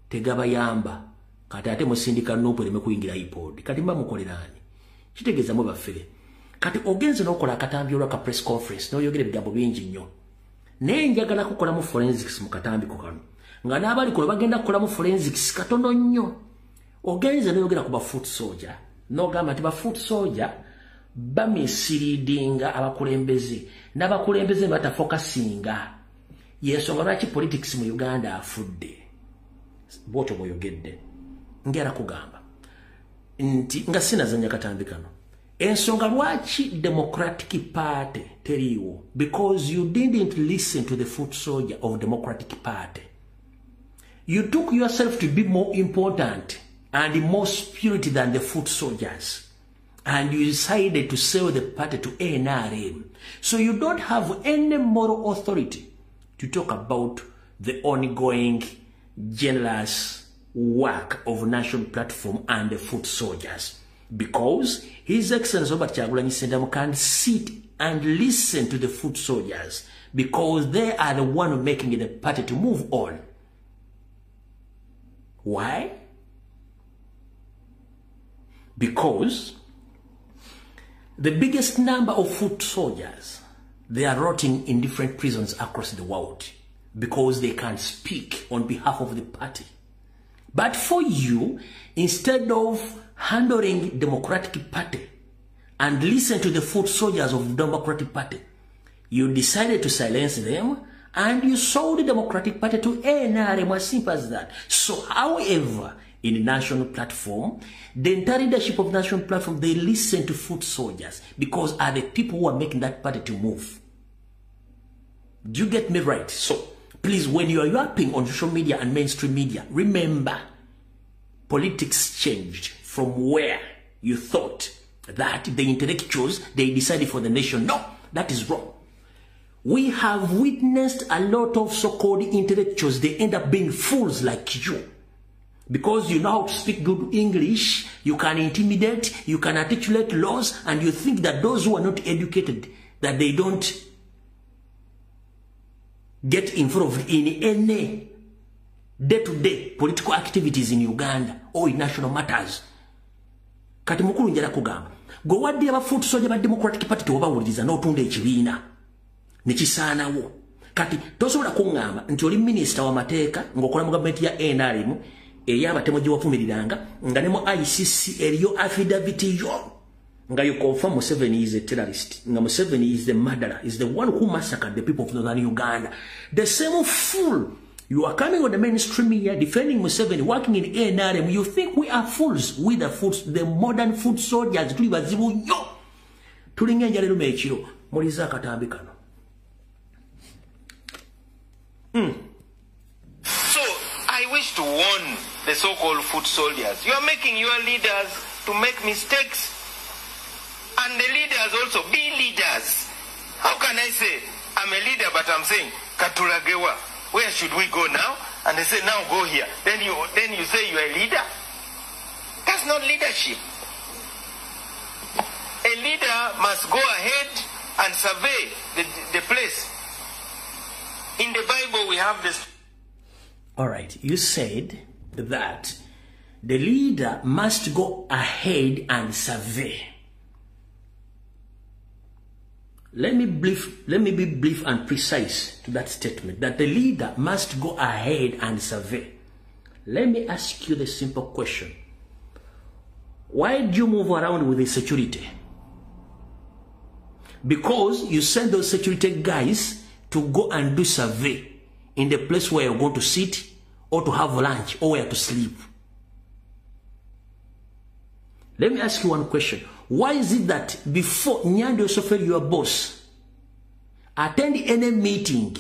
tegabayamba kati ate musindika NUP ereme kuyingira iPod kati mba mukoleraani kitegeeza mu baffere kati ogenze n'okola akatambi olwaka press conference n'oyogera ebigambo bingi nnyo naye njagala kukola mu forensics mu katambiko kano nga n'abali kola bagenda kukola mu forensics katono nnyo ogenze n'oyogera ku ba foot soldier n'ogamba nti ba foot soldier bamisiriidinga abakulembeze n'abakulembeze batafokasinga yensonga lwaki politics mu Uganda afudde bwotyo bw'oyogedde ngera kugamba nti nga sinazanya katambi kano ensonga lwaki Democratic Party teriiwo because you didn't listen to the foot soldier of Democratic Party. You took yourself to be more important and more spirited than the foot soldiers, and you decided to sell the party to NRM. So you don't have any moral authority to talk about the ongoing generous work of National Platform and the foot soldiers, because His Excellency Robert Kyagulanyi Ssentamu can sit and listen to the foot soldiers because they are the one making the party to move on. Why? Because the biggest number of foot soldiers, they are rotting in different prisons across the world because they can't speak on behalf of the party. But for you, instead of handling Democratic Party and listen to the foot soldiers of the Democratic Party, you decided to silence them and you sold the Democratic Party to NRM, as simple as that. So, however, in the national platform, the entire leadership of the national platform, they listen to foot soldiers because are the people who are making that party to move. Do you get me right? So, please, when you are yapping on social media and mainstream media, remember, politics changed from where you thought that the intellectuals, they decided for the nation. No, that is wrong. We have witnessed a lot of so-called intellectuals, they end up being fools like you. Because you know how to speak good English, you can intimidate, you can articulate laws, and you think that those who are not educated, that they don't get involved in any day-to-day political activities in Uganda or in national matters. Kati mukulu njala kugamba. Gwe wadde abafuutu soja ba Democratic Party tewabawuliriza n'otunda ekibiina. Nekisaanawo. Kati tosobola kuŋŋamba nti oli minisita w'amateeka ng'okola mu gavumenti ya NRM ey'abatemu gye wavumiriranga nga ne mu ICC eriyo affidavit yo nga you confirm Museveni is a terrorist, nga Museveni is the murderer, is the one who massacred the people of northern Uganda. The same fool, you are coming on the mainstream media defending Museveni, working in NRM. You think we are fools? We the modern foot soldiers. Tuli bazibu nyo. Tuli ngenja lero mechiro. Muliza katambi kano. So, I wish to warn the so-called foot soldiers. You are making your leaders to make mistakes. And the leaders also be leaders. How can I say, I'm a leader, but I'm saying, Katuragewa, where should we go now? And they say, now go here. Then you say you're a leader? That's not leadership. A leader must go ahead and survey the place. In the Bible, we have this. All right, you said that the leader must go ahead and survey. Let me be brief and precise to that statement, that the leader must go ahead and survey. Let me ask you the simple question. Why do you move around with the security? Because you send those security guys to go and do survey in the place where you're going to sit or to have lunch or where to sleep. Let me ask you one question. Why is it that before Nyandi Osofo, your boss, attend any meeting,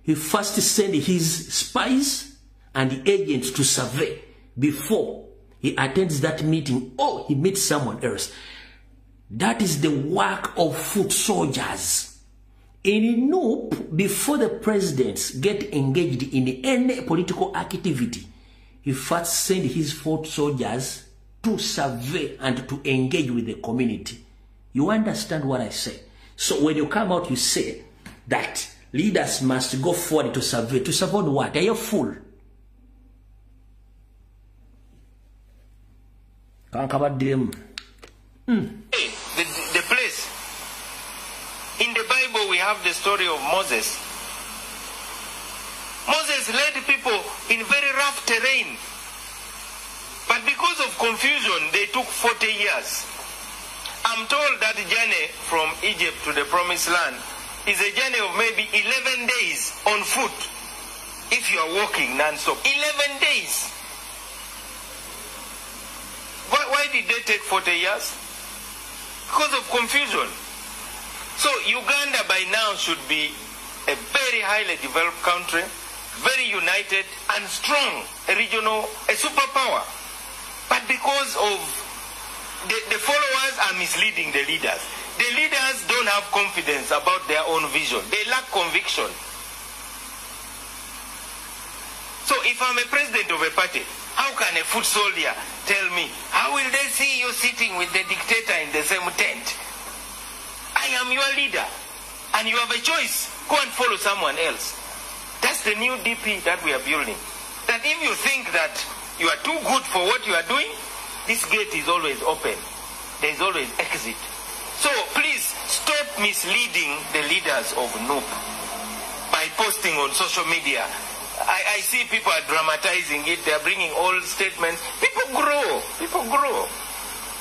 he first send his spies and the agents to survey before he attends that meeting or he meets someone else? That is the work of foot soldiers. In Noop, before the presidents get engaged in any political activity, he first send his foot soldiers to survey and to engage with the community. You understand what I say? So when you come out, you say that leaders must go forward to survey. To survey what? Are you a fool? Can't cover them. The place. In the Bible, we have the story of Moses. Moses led people in very rough terrain. But because of confusion, they took 40 years. I'm told that journey from Egypt to the promised land is a journey of maybe 11 days on foot. If you are walking non-stop. 11 days. Why did they take 40 years? Because of confusion. So Uganda by now should be a very highly developed country, very united and strong, a superpower. But because of the followers are misleading the leaders. The leaders don't have confidence about their own vision. They lack conviction. So if I'm a president of a party, how can a foot soldier tell me, how will they see you sitting with the dictator in the same tent? I am your leader, and you have a choice. Go and follow someone else. That's the new DP that we are building. That if you think that you are too good for what you are doing, this gate is always open. There is always exit. So please stop misleading the leaders of NUP by posting on social media. I see people are dramatizing it. They are bringing old statements. People grow. People grow.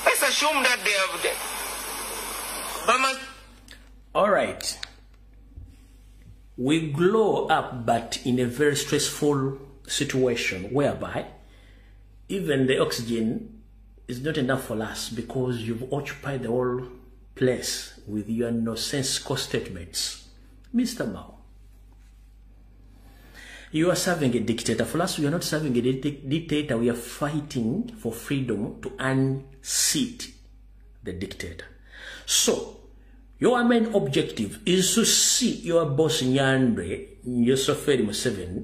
Let's assume that they have... All right. We glow up, but in a very stressful situation whereby even the oxygen is not enough for us because you've occupied the whole place with your nonsensical statements. Mr. Mao, you are serving a dictator. For us, we are not serving a dictator. We are fighting for freedom to unseat the dictator. So, your main objective is to see your boss Nyandwe, Yoseferi Museveni,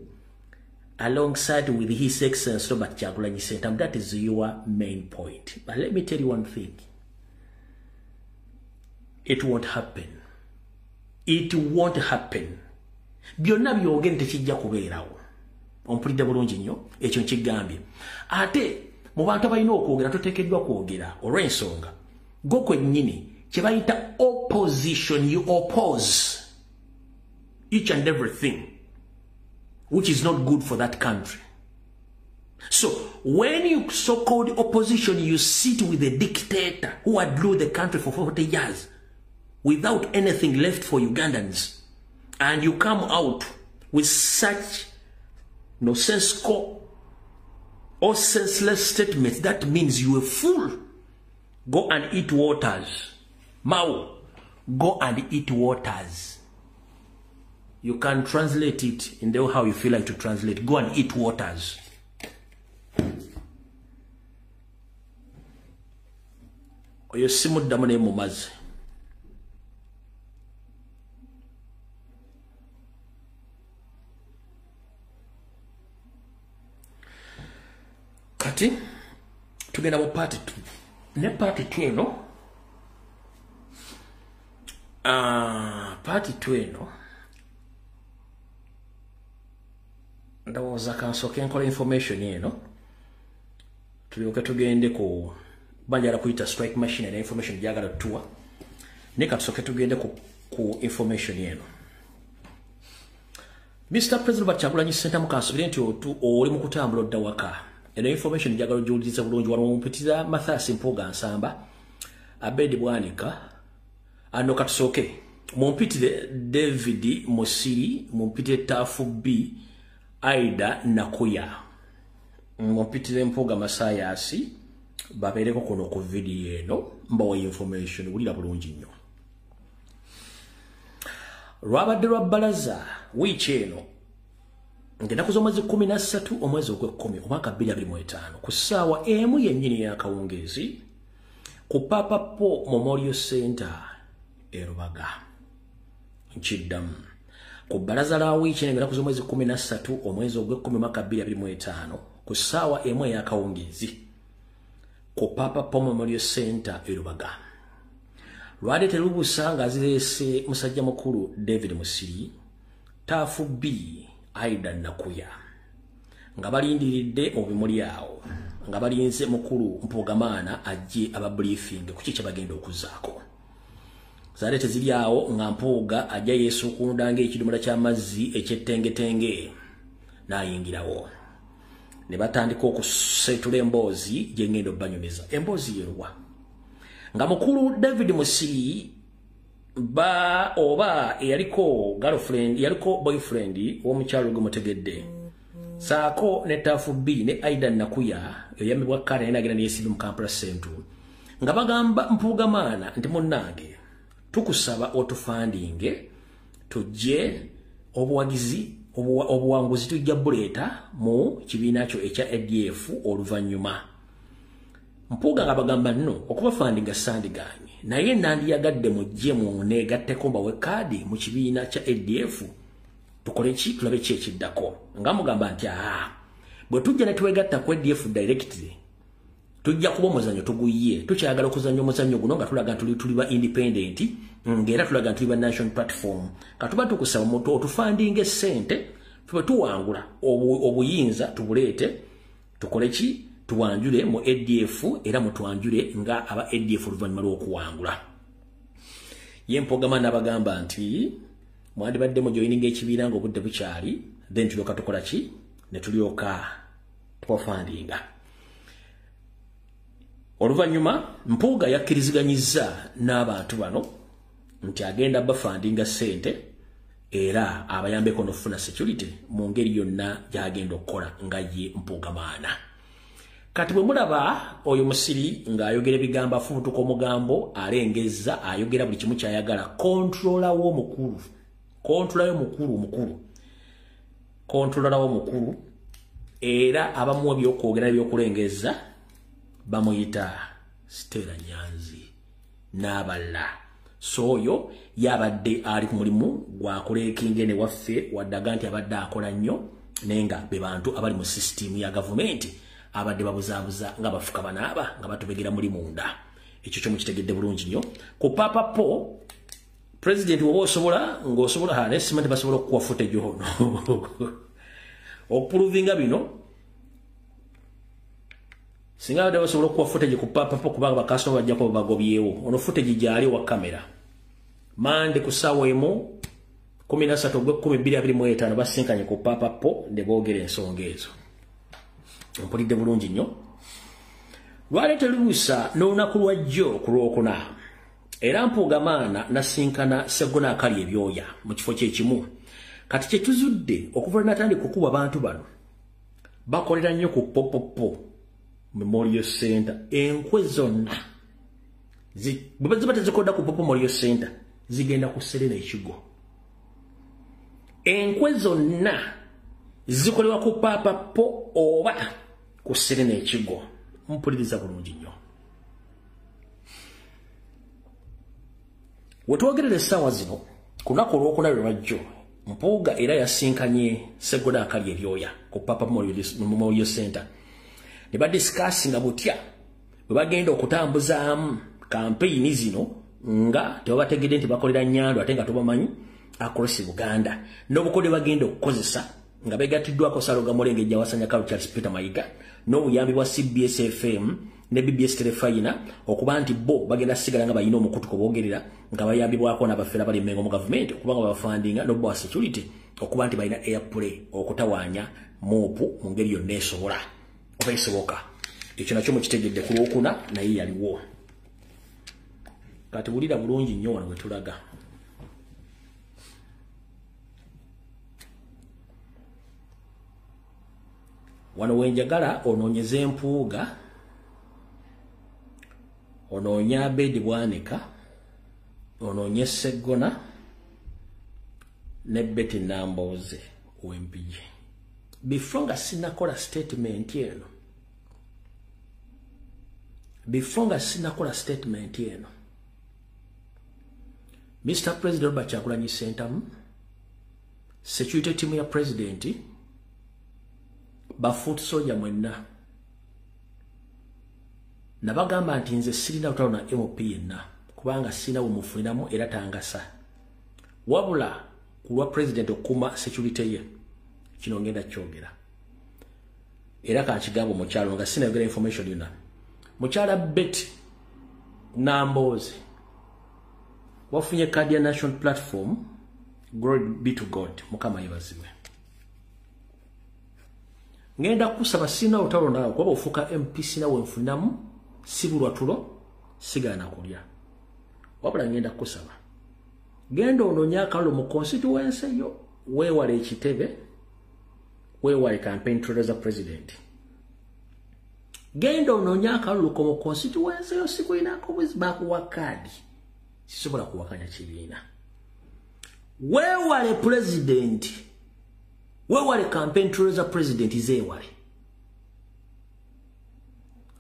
alongside with His Excellency Robert Kyagulanyi Ssentamu. That is your main point. But let me tell you one thing. It won't happen. It won't happen. Byonna byogere tekijja kubeerawo. Ompulidde bulungi nnyo ekyo nkigambye. Ate mu bantu abalina okwogera toteekeddwa kwogera olw'ensonga go kwennyini kye bayita opposition. You oppose each and everything which is not good for that country. So when you so-called opposition, you sit with a dictator who had ruled the country for 40 years without anything left for Ugandans, and you come out with such nonsensical or senseless statements, that means you are fool. Go and eat waters. Mao, go and eat waters. You can translate it in the way how you feel like to translate. Go and eat waters. Oyo simuddamu ne mumazi. Kati tugenda mu part 2. Ne part 2 eno part 2 eno ndowooza kansooke nkola information eno tulyoke tugende ku banjala kuyita strike machine na information gyagala tuwa ne katusooke tugende ku information eno. Mr. President Kyagulanyi Ssentamu kansubire nti oli mu kutambula odda waka. Eno information gyagala gy'ojuliza bulungi wano mumpitiriza Mathias Mpuuga Nsamba, Abedi Bwanika, ano katusooke mumpitire David Musiri, mumpitire Tafu B, Aida Nakuya, mumpitire Mpuuga Masayasi, babeereko kuno ku video eno mbawa information wulira bulungi nnyo. Lwabadde lwa bbalaza wiiki eno ng'ennaku z'omwezi 13 omwezi ogw'ekkumi omwaka 2025 ku ssaawa emu yennyini y'akawungeezi ku Papa Paul Memorial Center e Rubaga. Nkiddamu ku bbalaza la wiiki eno ng'ennaku z'omwezi 13 omwezi ogw'ekkumi omwaka 2025 ku ssaawa emu ey'akawungeezi ku Papa Paul Memorial Center e Rubaga. Lwade terubuusa ng'azireese musajja mukulu David Musiri, Tafu B, Aida Nakuya nga balindiridde mu bimuli awo nga balinze mukulu Mpugamaana ajje aba briefing ku kiki bagenda okuzaako. Zaale teziri awo nga Mpuuga ajja yeesukunda ng'ekidomola ky'amazzi ekyettengetenge n'ayingirawo. Ne batandika okuseetula emboozi gye ngenda obbanyumiza. Emboozi yeruwa nga mukulu David Musiri oba yaliko girlfriend, yaliko boyfriend w'omukyalo gwe mutegedde, saako ne Tafu B ne Aida Nakuya eyambibwa kale naye nagenda neyesimbe mu Kampala Central nga bagamba Mpugamaana nti munnange tukusaba otufandinge tujje obuwanguzi tujja buleeta mu kibiina kyo ekya ADF oluvannyuma. Mpuuga nga bagamba nno okubafandinga sandiganye naye nandiyagadde mujje mu neegatteko mbawe kaadi mu kibiina kya ADF tukole ki tulabe ki ekiddako. Nga mugamba nti bwe tujja ne twegatta ku ADF directly tujja kuba omuzannyo tuguye, tukyagala okuzannya omuzannyo guno nga tulaga tuli ba independent ng'era tulaga tuli ba national platform. Katuba tukusaba omuntu otufandinga essente tube tuwangula obuyinza tubuleete tukole ki tuwanjule mu ADF era mutwanjule nga aba ADF oluvannyuma lw'okuwangula. Ye Mpogama n'abagamba nti mwandibadde mu joining ekibiina ng'obudde bukyali, then tulyoka tukola ki? Ne tulyoka twafandinga. Oluvannyuma Mpuuga yakkiriziganyizza n'abantu bano nti agenda bafandinga ssente era abayambeko n'okufuna security mu ngeri yonna gy'agenda okukola nga ye Mpugamaana. Kati bwe mulaba oyo musiri ng'ayogera ebigambo afubutuka omugambo alengezza ayogera buli kimu ky'ayagala kontrola w'omukulu. Kontrola w'omukulu era abamuwa by'okwogera by'okulengezza bamuyita Stella Nyanzi n'abalala. So oyo yabadde ali ku mulimu gwakuleekinga ne waffe waddaga nti abadde akola nnyo naye nga be bantu abali mu system ya gavumenti abadde babuzaabuza nga bafuka banaaba nga batubegera muli munda. Ekyo kyo mukitegedde bulungi nnyo. Ku Papa Po President woba osobola ng'osobola hane simanti basobola okukuwa footage ono okuprovinga bino singa abadde basobola okukuwa footage ku Papa Po kubanga bakasitoma bajjako bagobyewo. Ono footage gyali wa kamera mande ku ssaawa emu 13/12/2025 basinkanye ku Papa Po ne boogera ensonga ezo. Mpulidde bulungi nnyo. Lwaleeta luusa n'olunaku lwa jjo ku Lwokuna era Mpugamaana nasinkana Sseggona akali ebyoya mu kifo kyekimu. Kati kye tuzudde okuva natandika okukuba abantu bano bakolera nnyo ku Popopo Memorial Center. Enkwe zonna bwe ziba tezikoda ku Popo Memorial Center zigenda ku Serena Ekigo. Enkwe zonna zikolebwa ku Papa Po oba ku Serena Ekigo. Mpuliriza bulungi nnyo. Wetwogerera essaawa zino ku lunaku olwokuna lwajjo Mpuuga era yasinkanye Sseggona akali ebyoya ku Papa Memorial Center. Ne badisikasinga butya bwe bagenda okutambuzaamu kampeyini zino nga tebabategedde nti bakolera Nnyando ate nga tobamanyi across Buganda n'obukodyo bagenda okukozesa nga begattiddwako Saloga Mulenge Jawasanya Kalu Charles Peter Mayiga n'obuyambi bwa CBS FM ne BBS Telefayina okuba nti bo bagenda sigala nga bayina omukutuko boogerera nga bayambibwako n'abafeera bali Mengo mu gavumenti okuba nga babafandinga n'obba wa security okuba nti balina airplay okutawaanya moopu mu ngeri yonna esobola oba esoboka. Ekyo nakyo mukitegedde ku Lwokuna naye yaliwo. Kati wulira bulungi nnyo wano we tulaga. Wano wenjagala onoonyeze Mpuuga, onoonye Abedi Bwanika, onoonye Sseggona ne Betty Nambooze w'Empigi. Before nga sinakola statement eno, Mr. President Robert Kyagulanyi Ssentamu, security team ya president, bafuuti soja mwenna nabagamba nti nze sirina lutalo na MOP yenna kubanga sina wemufuniramu era tangasa wabula kulwa president okuma security ye. Kino ngenda kyogera era kankigambo mukyalo nga sinayogera information yonna. Mukyala Betty Nambooze wafunye kadi ya National Platform. Glory be to God. Mukama yebazibwe. Ngenda kusaba sina utalo nawe kuba ofuka MP sina wenfunamu sibulwa tulo sigana kulya. Wabula ngenda kusaba genda ononya akalo mu constituency yo weewale ekitebe weewale campaign trail as a president. Genda ononya akalo mu constituency yo sikuinako bwezibakuwa kadi sisobola kuwakanya kibiina. Weewale president weewale campaign trail as a president zeewale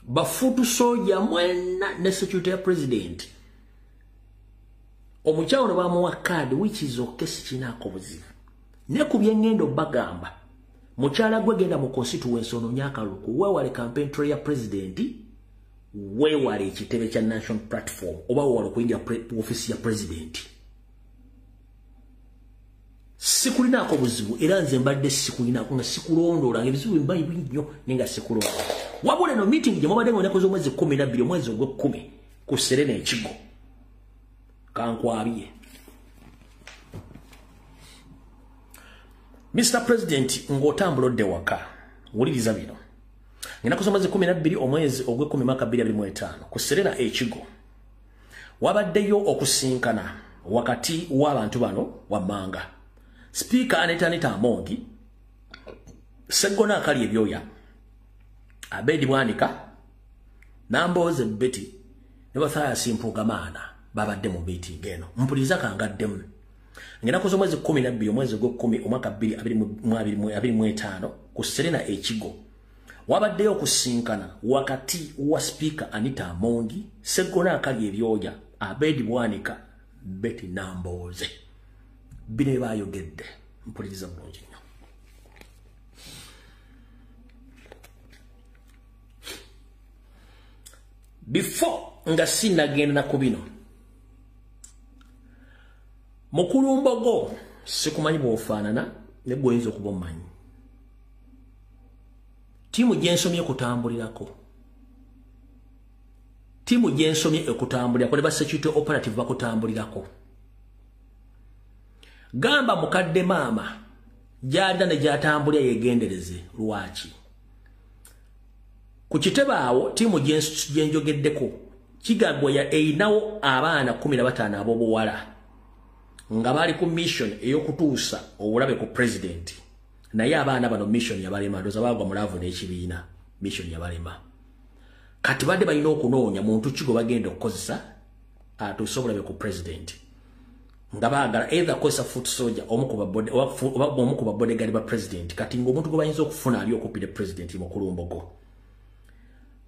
bafutu soja mwena ne security ya president omukyalo ne bamuwa kadi which is okay sikinako buzibu ne kubye ngendo bagamba mukyala gwe genda mu constituency ono nyaka luku weewale campaign trail ya president weewale ekitebe kya national platform oba weewale okuyingira office ya president. Sikulinako buzibu era nze mbadde sikulinako nga sikulondoola nga ebizibu mbayi nnyo nenga sikulondoola. wabule no meeting je mubadde ng'onaku z'omwezi 12 omwezi ogw'e10 ku Serena Ekigo kankwabye. Mr. President ng'otambulodde waka wuliriza bino ngina kusoma mwezi 12 omwezi ogw'e10 mwaka 2025 ku Serena Ekigo wabaddeyo okusinkana wakati w'abantu bano wammanga Speaker Anita Amongi Sseggona Akali Ebyoya Abedi Bwanika Namboze Betty ne Mathias Mpugamana babadde mu meeting eno mpuliza kangaddemu ngina kusoma mwezi 12 omwezi ogw'e10 omwaka 2025 ku Serena Ekigo wabaddeyo okusinkana wakati wa Speaker Anita Amongi Sseggona Akali Ebyoya Abedi Bwanika Betty Namboze bine bayogedde mpuliriza bulungi nnyo. Before nga sinagenda ku bino mukulu Mbogo sikumanyi bw'ofaanana ne bw'oyinza okuba omanyi tiimu gyensomye kutambulirako tiimu gyensomye ekutambulirako ne ba security operative bakutambulirako gamba mukadde maama gyalina ne gyatambulira yegendereze lwaki ku kitebe awo tiimu gyenjogeddeko kigambwa ya einawo abaana 15 ab'obuwala nga bali ku mission ey'okutuusa obulabe ku president naye abaana bano mission yabalema ndoza bagwa mulaavu n'ekibiina mission yabalema kati badde balina okunoonya muntu kigo bagenda okukozesa atuusa obulabe ku president nga baagala either kosa foot soldier omu ku bodyguard ba president kati ng'omuntu gwe bayinza okufuna ali okuppira president Mukulu Mbogo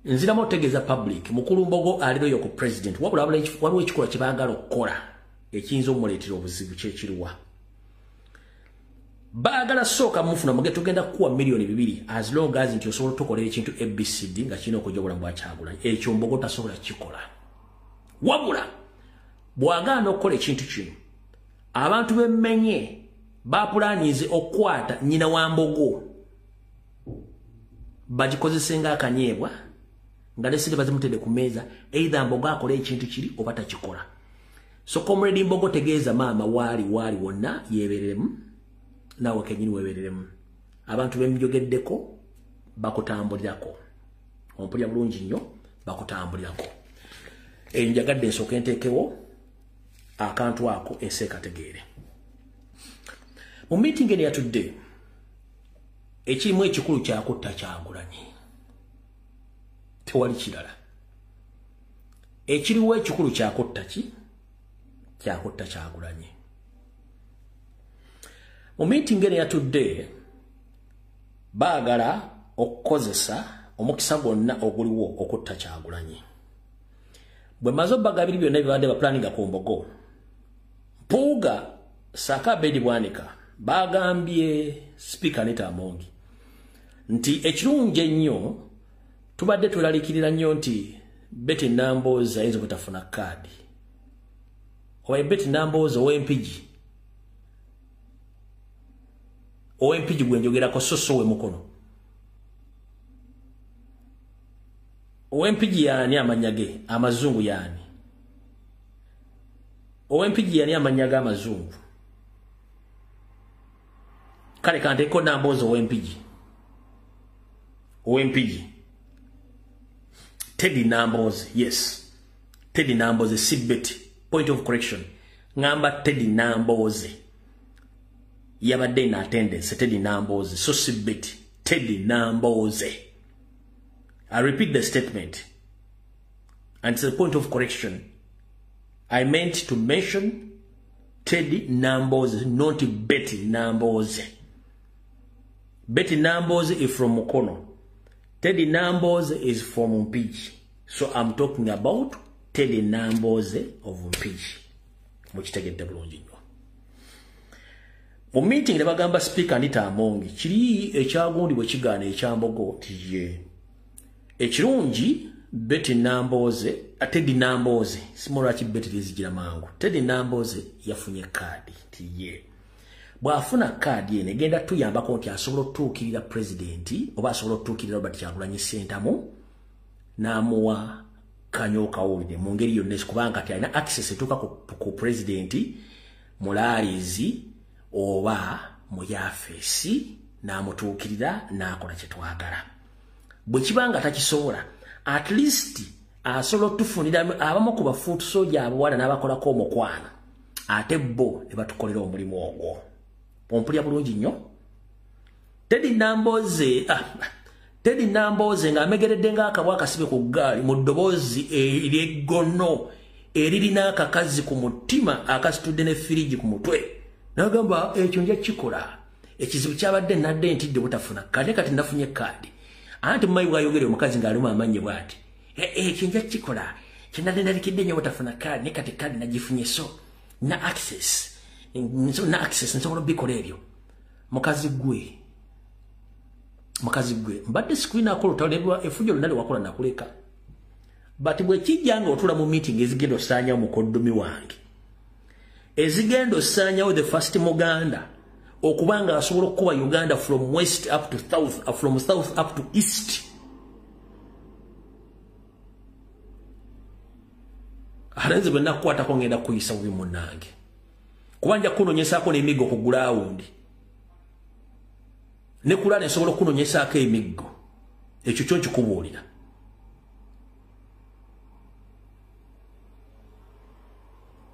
nziramu otegeeza public Mukulu Mbogo aliroyo ku president waliwo ekikola kye baagala okukola ekiyinza omuleetera obuzibu kyekiriwa baagala sooka mufuna muge tugenda kuwa $2 as long as nti osobola tukolera ekintu ABCD nga kirina okujja obulamu bwa Kyagulanyi ekyo Mbogo tasobola kikola wabula bw'agaana okukola ekintu kino abantu bemmenye bapulaanize okukwata nnyina wa Mbogo bagikozesenga akanyeebwa nga nesente bazimutedde ku meeza either Mbogo akola ekintu kiri oba takikola so Comrade Mbogo tegeeza maama waali wonna yeebereremu naawe kenyini weebereremu abantu bemjogeddeko bakutambulirako ompulya bulungi nnyo bakutambulirako enjagadde ensooka enteekewo akantu ako enseekategeere mu meeting eno yatudde ekirimu ekikulu kyakutta Kyagulanyi tewali kirala ekiriwo ekikulu kyakutta Kyagulanyi mu meeting eno yatudde baagala okukozesa omukisa gwonna oguliwo okutta Kyagulanyi bwe maze obbagabiri byonna bibadde bapulaninga ku Mbogo Mpuuga Saka Abedi Bwanika bagambye Speaker Anita Amongi nti ekirungi ennyo tubadde tulalikirira nnyo nti Betty Namboze ayinza obutafuna kaadi owa Betty Namboze ow'empigi gwenjogerako so we mukono ow'empigi yaani amanya ge amazungu yaani ow'empigi yaani amanya ge amazungu kale kanteeko Namboze ow'empigi Teddy Namboze yes Teddy Namboze si Betty point of correction ngamba Teddy Namboze yabadde in attendance Teddy Namboze so si Betty Teddy Namboze I repeat the statement and it's a point of correction I meant to mention Teddy Namboze not Betty Namboze Betty Namboze is from Mukono Teddy Namboze is from Mpigi so I'm talking about Teddy Namboze of Mpigi mukitegedde bulungi nnyo mu meeting ne bagamba Speaker Anita Amongi kiri ekyagundi bwe kigaana ekyambogo tiye ekirungi Betty Namboze Teddy Namboze simulwaki Betty lizigira mangu Teddy Namboze yafunye kaadi tiye bwafuna kaadi ene genda tuyambako nti asobola otuukirira presidenti oba asobola otuukirira Robert Kyagulanyi Ssentamu n'amuwa kanyo kawulide mu ngeri yonna kubanga kati alina access etuuka ku presidenti mulaalizi oba mu yafeesi n'amutuukirira n'akola kye twagala. Bwe kibanga takisobola at least asobola otufunira abamu ku bafuutu soja abawala n'abakolako omukwana ate bo ne batukolera omulimu ogwo. Ompulya bulungi nnyo. Teddy Namboze ng'amegeredde ng'akabwa akasibe ku ggaali mu ddoboozi ery'eggono eririna akakazi ku mutima akasitudde ne firiji ku mutwe. N'agamba ekyo nja kikola. Ekizibu kyabadde nadde ntidde butafuna kade kati nafunye kaadi. Anti mmayi bw'ayogera omukazi ng'alimu amannyo bw'ati. Ekyo nja kikola. Kyenadde nalikidde nnyo butafuna kaadi ne kati kaadi nagifunye so na access. Nsobola obbikola ebyo. Mukazi gwe mbadde screen akola otalebwa efujjo lonna lyewakola nakuleka. But bwe kijja nga otula mu meeting ezigenda osaanyawo mukoddomi wange ezigenda osaanyawo the first Muganda okubanga asobola okukuba Uganda from west up to south, from south up to east. Halenze bwe nakukwatako ngenda kuyisa bubi munnange kubanja kunonyesaako n'emiggo ku gulawundi ne kulana esobola okunonyesaako emiggo ekyo kyo nkikubuulira.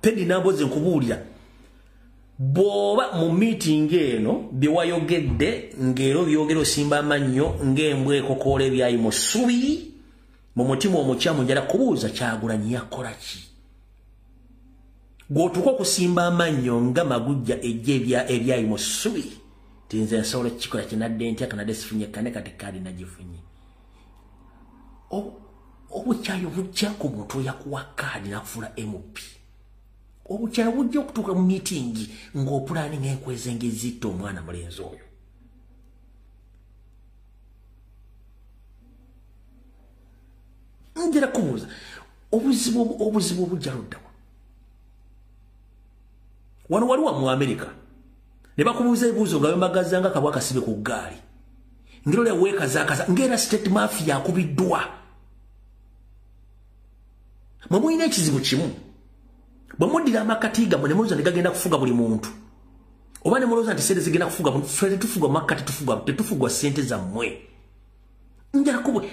Teddy Namboze nkubuulira bw'oba mu meeting eno bye wayogedde ng'ero byogera osimba amannyo ng'embwa ekokoola ebyayi mu ssubi mu mutima omukyamu njala kubuuza Kyagulanyi yakola ki? Gw'otuuka okusimba amannyo nga magujja ejja ebyayi mu ssubi ti nze nsobola kikola kinadde ntya kanadde sifunye kane kati kaadi nagifunye. Obukyayo bujja ku muntu yakuwa kaadi nakufuula MP. Obukyayo bujja okutuuka mu meeting ng'opulaani ng'enkweze ng'ezitta omwana mulenzi oyo. Njala kubuuza obuzibu obujja luddawa? Wano waliwo mu America ne bakubuuza ebibuuzo nga bembagazanga kabwa kasibe ku ggaali ngero lya weekazaakaza ng'era state mafia akubiddwa. Mwe mulina ekizibu kimu bwe muddira amakati gammwe ne mulowooza ne gagenda kufuga buli muntu oba ne mulowooza nti sente zigenda kufuga muntu. Ffe tetufugwa makati, tetufugwa ssente zammwe. Njala kubwe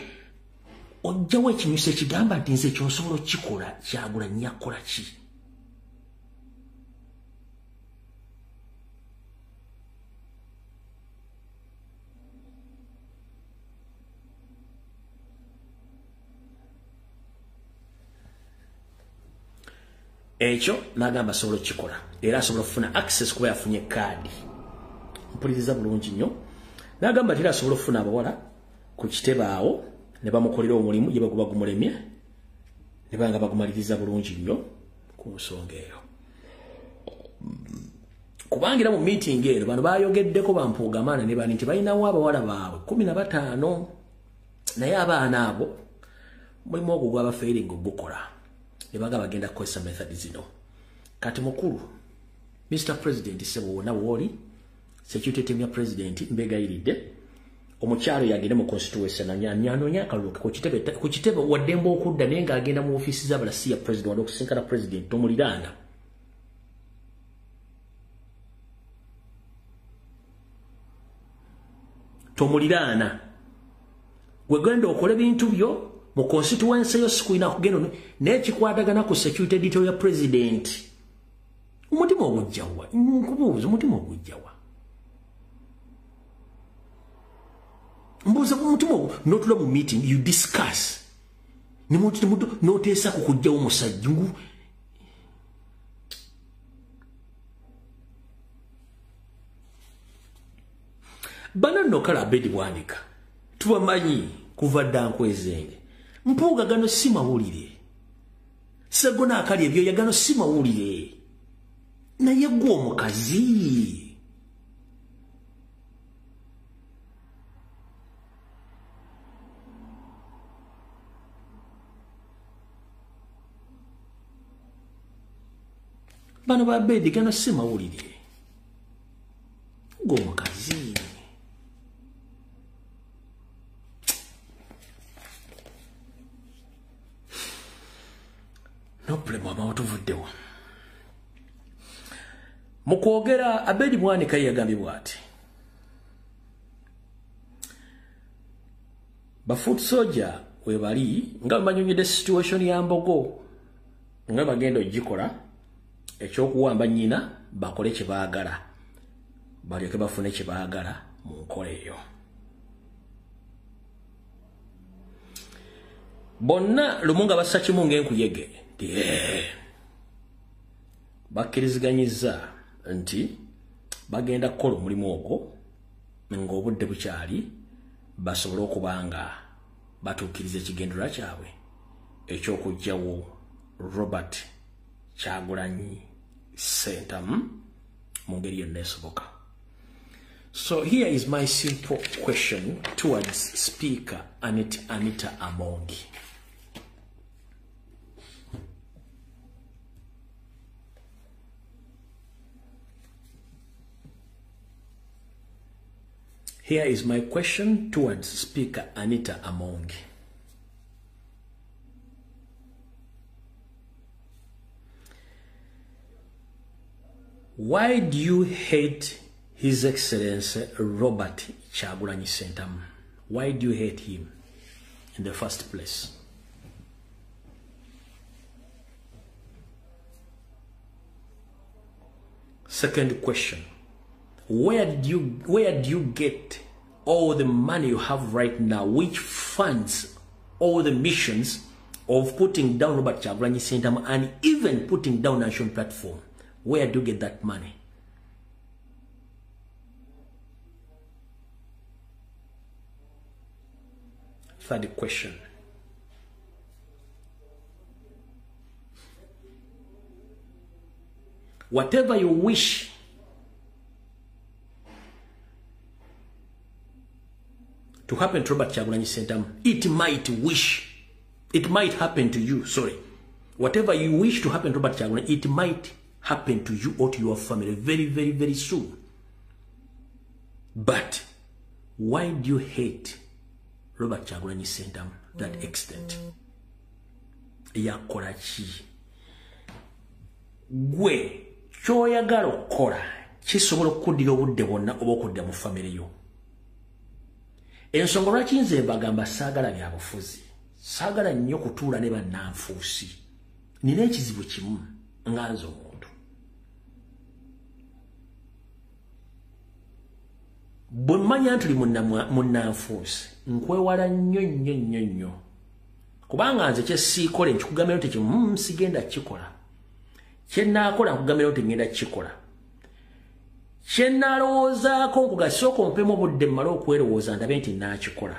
ojjawo ekinyusa ekigamba nti nze ekyo nsobola okukikola Kyagulanyi yakola ki? Ekyo n'agamba asobola okukikola era asobola okufuna access kuba yafunye kaadi. Mpuliriza bulungi nnyo. N'agamba nti era asobola okufuna abawala ku kitebe awo ne bamukolera omulimu gye baguba gumulemye ne banga bagumaliriza bulungi nnyo ku nsonga eyo. Kubangira mu meeting eno bano bayogeddeko bampuugamaana ne bani nti balinawo abawala baabwe 15 naye abaana abo mulimu ogwo gw'abafairing ogukola. Nebaga bagenda kukozesa method zino. Kati mukulu Mr. President sebo wona woli security team ya president mbegayiridde omukyalo yagende mu constituency na nyano nyakaluke ku kitebe waddembo okudda nenga agenda mu office z'abalasi ya president wano okusinkana president tomulirana. Tomulirana wegenda okole bintu byo mu constituency yo sikuina kugendo n'ekikwatagana ku security detail ya president. Umutima ogujjawa nkubuuza umutima ogujjawa mbuuza umutima n'otula mu meeting you discuss ne muntu n'oteesa kukujjawo musajja ngu bano nokala abedi bwanika tubamanyi kuva dda nkwezenge mpuuga gano si mawulire segona akali ebyo yagano si mawulire naye gwe omukazi bano babedi gano si mawulire omukazi. No problem amawotuvuddewo. Mukwogera Abedi Bwanika yagambye bw'ati. Ba foot soldier we bali nga banyonyedde situation ya Mbogo nga bagenda ogikola ekyokuwamba nnyina bakole kye baagala balyoke bafune kye baagala mu nkola eyo. Bonna lumunga bassa kimu ng'enkuyege nti bakkiriziganyizza nti bagenda kukola omulimu ogwo ng'obudde bukyali basobole okubanga batuukiriza ekigendererwa kyabwe ekyokuggyawo Robert Kyagulanyi Ssentamu mu ngeri yonna esoboka. So here is my simple question towards Speaker Anita Amongi. Here is my question towards Speaker Anita Amongi. Why do you hate His Excellency Robert Kyagulanyi Ssentamu? Why do you hate him in the first place? Second question. Where do you get all the money you have right now, which funds all the missions of putting down Robert Kyagulanyi Ssentamu and even putting down Nation Platform? Where do you get that money? Third question. Whatever you wish to happen to Robert Kyagulanyi Ssentamu, it might happen to you, sorry. Whatever you wish to happen to Robert Kyagulanyi, it might happen to you or to your family very, very, very soon. But why do you hate Robert Kyagulanyi Ssentamu to that extent? Yakola ki? Gwe kyoyagala okukola kisobola okukuddira obudde bwonna oba okudda mu family yo. Ensonga lwaki nze bagamba saagala byabufuzi, saagala nnyo kutuula ne bannanfuusi. Nina ekizibu kimu nga nze omuntu. Bwe mmanya nti tuli munnanfuusi nkwewala nnyo kubanga nze kye siikole nkikugambira nti kimu sigenda kikola. Kye nnaakola nkugambira nti ngenda kikola. Kye nnaalowoozaako nkugasooka ompemu obudde mmale okwerowooza ndabe nti nnaakikola.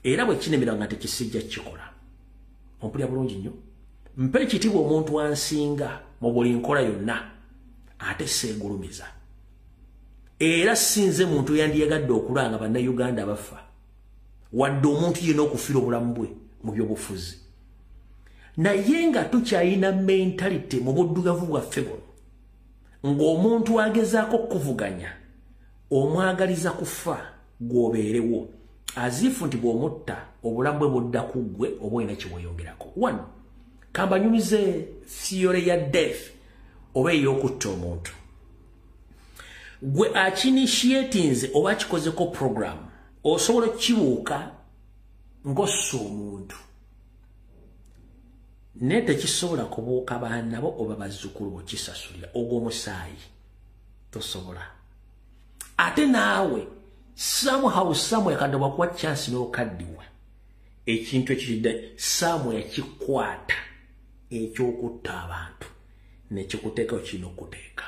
Era bwe kinemera nga tekisijja kikola. Ompulira bulungi nnyo. Mpe ekitiibwa omuntu ansinga mu buli nkola yonna ate seegulumiza. Era sinze muntu yandiyagadde okulanga bannayuganda bafa wadde omuntu yenna okufiira obulamu bwe mu byobufuzi. Naye nga tukyayina mentality mu buddugavu bwaffe buno ng'omuntu agezaako okuvuganya omwagaliza kufa gw'obeerewo aziifu nti bw'omutta obulamu bwe budda ku ggwe oba olina kyebweyongerako. One, kambanyumize theory ya death oba ey'okutta omuntu. Gwe akinishiatinze oba akikozeko program osobola kibuuka ng'ossa omuntu naye tekisobola kubuuka baana bo oba bazzukulu bo kisasulira ogw'omusaayi tosobola. Ate naawe somewhere kadde wakuwa chance n'okaddiwa ekintu ekitidde somewhere kikwata ekyokutta abantu nekikuteeka okirina okuteeka.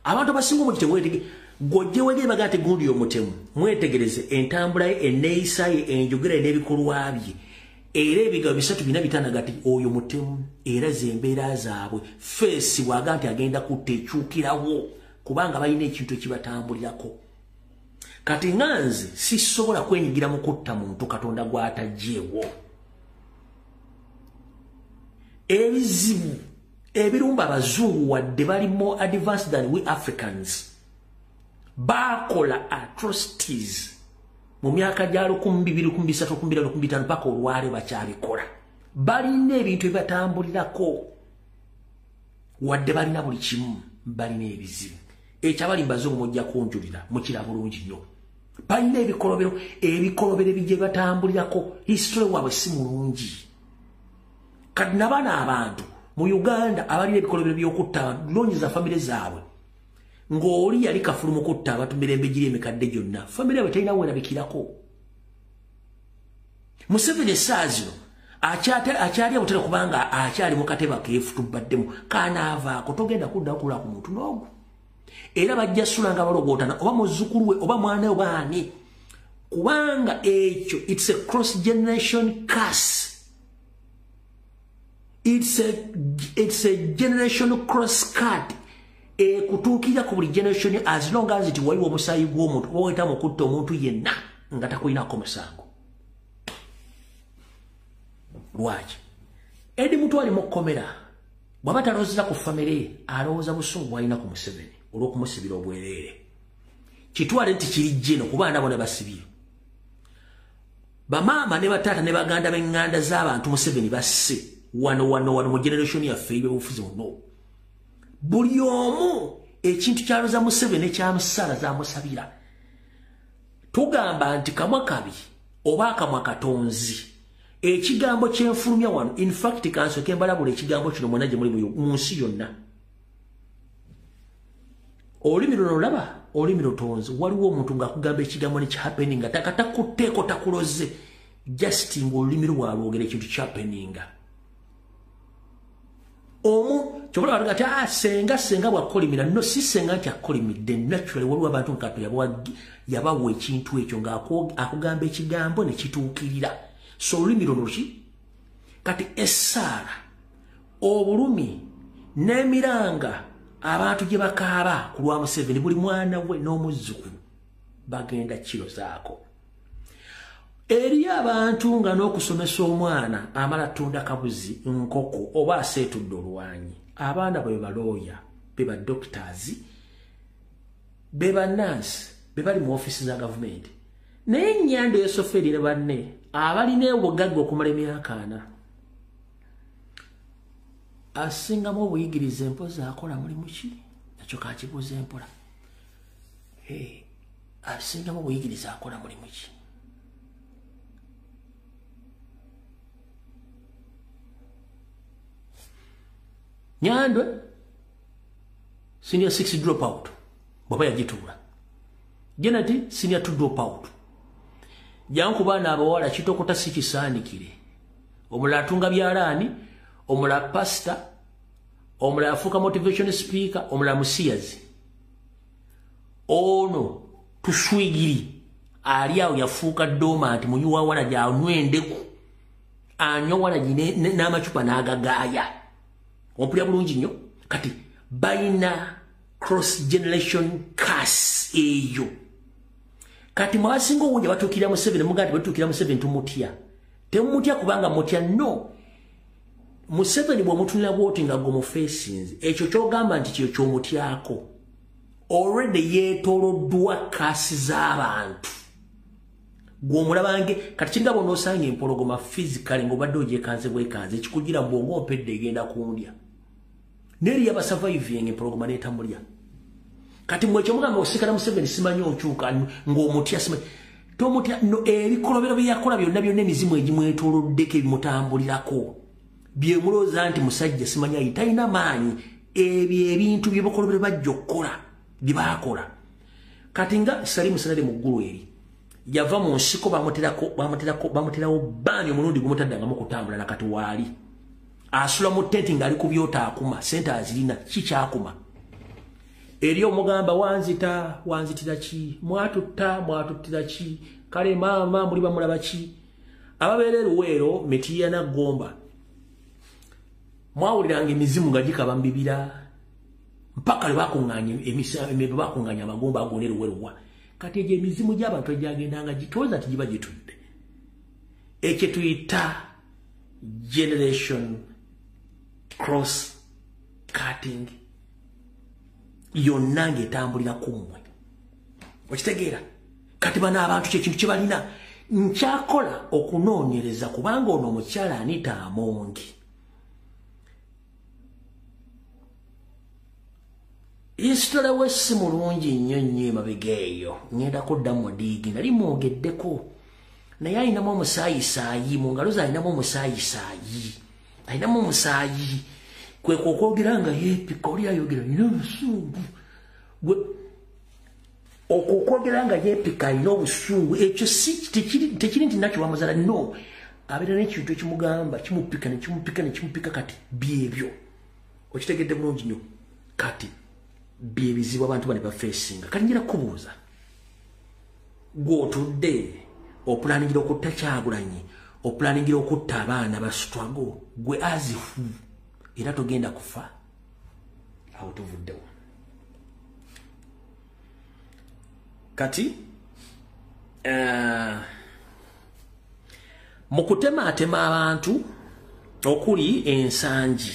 Abantu abasinga omuti tebwetege gojje wege baga ate gundi omutemu mwetegereze entambula ye enneeyisa ye enjogera n'ebikolwa bye era ebigabo bisatu bina bitanagati oyo mutemu era zembeera zaabwe feesi bwaga nti agenda kutekyukirawo kubanga balina ekintu ekibatambulirako. Kati nganze sisobola kwenyigira mu kutta muntu Katonda gw'ataggyeewo. Ebizibu ebirumba abazungu wadde bali more advanced than we Africans bakola atrocities mu myaka gya 2023 mpaka olwale bakyabikola balina ebintu ebibatambulirako wadde balina buli kimu balina ebizibu ekyabali bazungu mujja kunjulira mukira bulungi nnyo balina ebikolobero bijje batambulirako history waabwe si mulungi kati nabana abantu mu Uganda abalina ebikolobero by'okutta lonyi za famire zaabwe ng'oli yali kafulu mu kutta abantu mirembe giri emikadde gyonna famire yaabwe talina werabikirako Museveni esaazi akyali abutera kubanga akyali mu kateba keefutubaddemu kanaavaako togenda kudda okula ku muntu n'ogu era bajja sulanga balogootana oba muzzukulu we oba mwana we oba ani kubanga ekyo it's a cross generation curse it's a generation cross cut kutuukira ku buli generation as long as it waliwo omusaayi gw'omuntu oba weta mu kutta omuntu yenna nga takulinako musango lwaki edi muntu ali mu kkomera bw'aba talowooza ku famire alowooza busungu bw'alina ku Museveni olw'okumusibira obwereere kitwale nti kirijje no ku baana bona basibye bamaama ne bataata ne baganda b'eŋŋanda z'abantu Museveni basse wano mu generation yaffe y'obufuzi buno buli omu ekintu kyaloza Museveni ekyamusala z'amusabira tugamba nti kamwa kabi oba akamwa katonzi ekigambo kyenfulumya wano in fact kansoke mbalabula ekigambo kino mwena gye muli mu nsi yonna olulimi luno olaba olulimi lutonzi waliwo omuntu ng'akugamba ekigambo ne kihappening nga takatakuteeko takuloze just ng'olulimi lwalwogera ekintu kyappeninga omu kyobola watu gati senga bwakolimira no si senga nti akolimidde naturally waliwo abantu nkato yabawa ekintu ekyo ng'akugamba ekigambo ne kituukirira so olulimi luno ki kati essaala obulumi n'emiranga abantu gye bakaaba ku lwa Museveni buli mwana we n'omuzzukulu bagenda kiro zaako eri abantu nga n'okusomesa omwana amala tunda kabuzi nkoko oba aseetudde olwanyi abaana bwe balooya be ba doctors be ba nurse be bali mu office za government naye ennyanda esoferi ne banne abalina obugagga okumala emyaka 4 asingamu obuyigiriza empoza akola mulimu ki nakyo kakibuuza empola asingamu obuyigiriza akola mulimu ki Nyandwe senior 6 drop out bwaba yagituula Jenati senior 2 drop out janku baana abawala kitokota si kisaanikire omulala atunga byalaani omulala pastor omulala afuuka motivation speaker omulala musiyazi ono tuswigiri ali awo yafuuka dormant munyuwa wala gyanwendeku anywa wala n'amacupa n'agagaaya ompulya bulungi nnyo kati balina cross generation curse eyo kati mwasinga obungi batuukira Museveni mugati batuukira Museveni tumutya temutya kubanga mutya no Museveni bw'omutunira bwoti nga gwe mufeesinzi ekyo ky'ogamba nti kyo ky'omutyako already yeetooloddwa kasi z'abantu gw'omulabange kati kinga bw'onoosanga empologoma physically ng'obadde ogyekanze bwekanze ekikugira bw'onga ompedde egenda kundya neri yabasurviving empologoma n'etamulya kati mwekyo mugamba osikala Museveni simanyi okyuka ng'omutya simanyi tomutya no ebikolobero bye yakola byonna emizimu egimwetooloddeko ebimutambulirako byemulooza nti musajja simanyi ayi talina maanyi ebyo ebintu byebakolobero bajja okukola bye baakola kati nga Salimu Senade mu ggulu eri yava mu nsiko bamuterawo baani omulundi gumutaddangamu kutambula nakati waali asula mu tenti ng'ali ku byota akuma sente azirina kikyakuma eri omugamba wanzitira ki mwatuttira ki kale maama muli bamulaba ki ababeera eruweero Metiya Naggomba mwawuliranga emizimu nga gikaba mu bibira mpaka lwe bakuŋŋaanya amagomba agone eruweeruwa kati egyo emizimu gy'abantu egyagendanga gitooza nti giba gitudde ekyo tuyita generation cross cutting yonna ng'etambulira ku mmwe okitegeera kati bano abantu kyekintu kye balina nkyakola okunoonyereza kubanga ono omukyala Anita Amongi isitole we si mulungi nnyo emabega eyo ngenda kuddamu odiigi nali mwogeddeko naye alinamu omusaayisaayi mu ngalo ze alinamu omusaayisaayi alinamu omusaayi kwekwo okwogera nga yeepika oli ayogera alina obusungu gwe okwogera nga yeepika alina obusungu ekyo tekiri nti nakyo wamuzala no abeera n'ekintu ekimugamba kimupika kati byebyo okitegedde bulungi nnyo kati byebizibu abantu bane bafeesinga kati njira kubuuza gw'otudde opulaningira okutta Kyagulanyi opulaningira okutta abaana ba struggle gwe azifu era togenda kufa awo tuvuddewo kati mu kutemaatema abantu okuli ensangi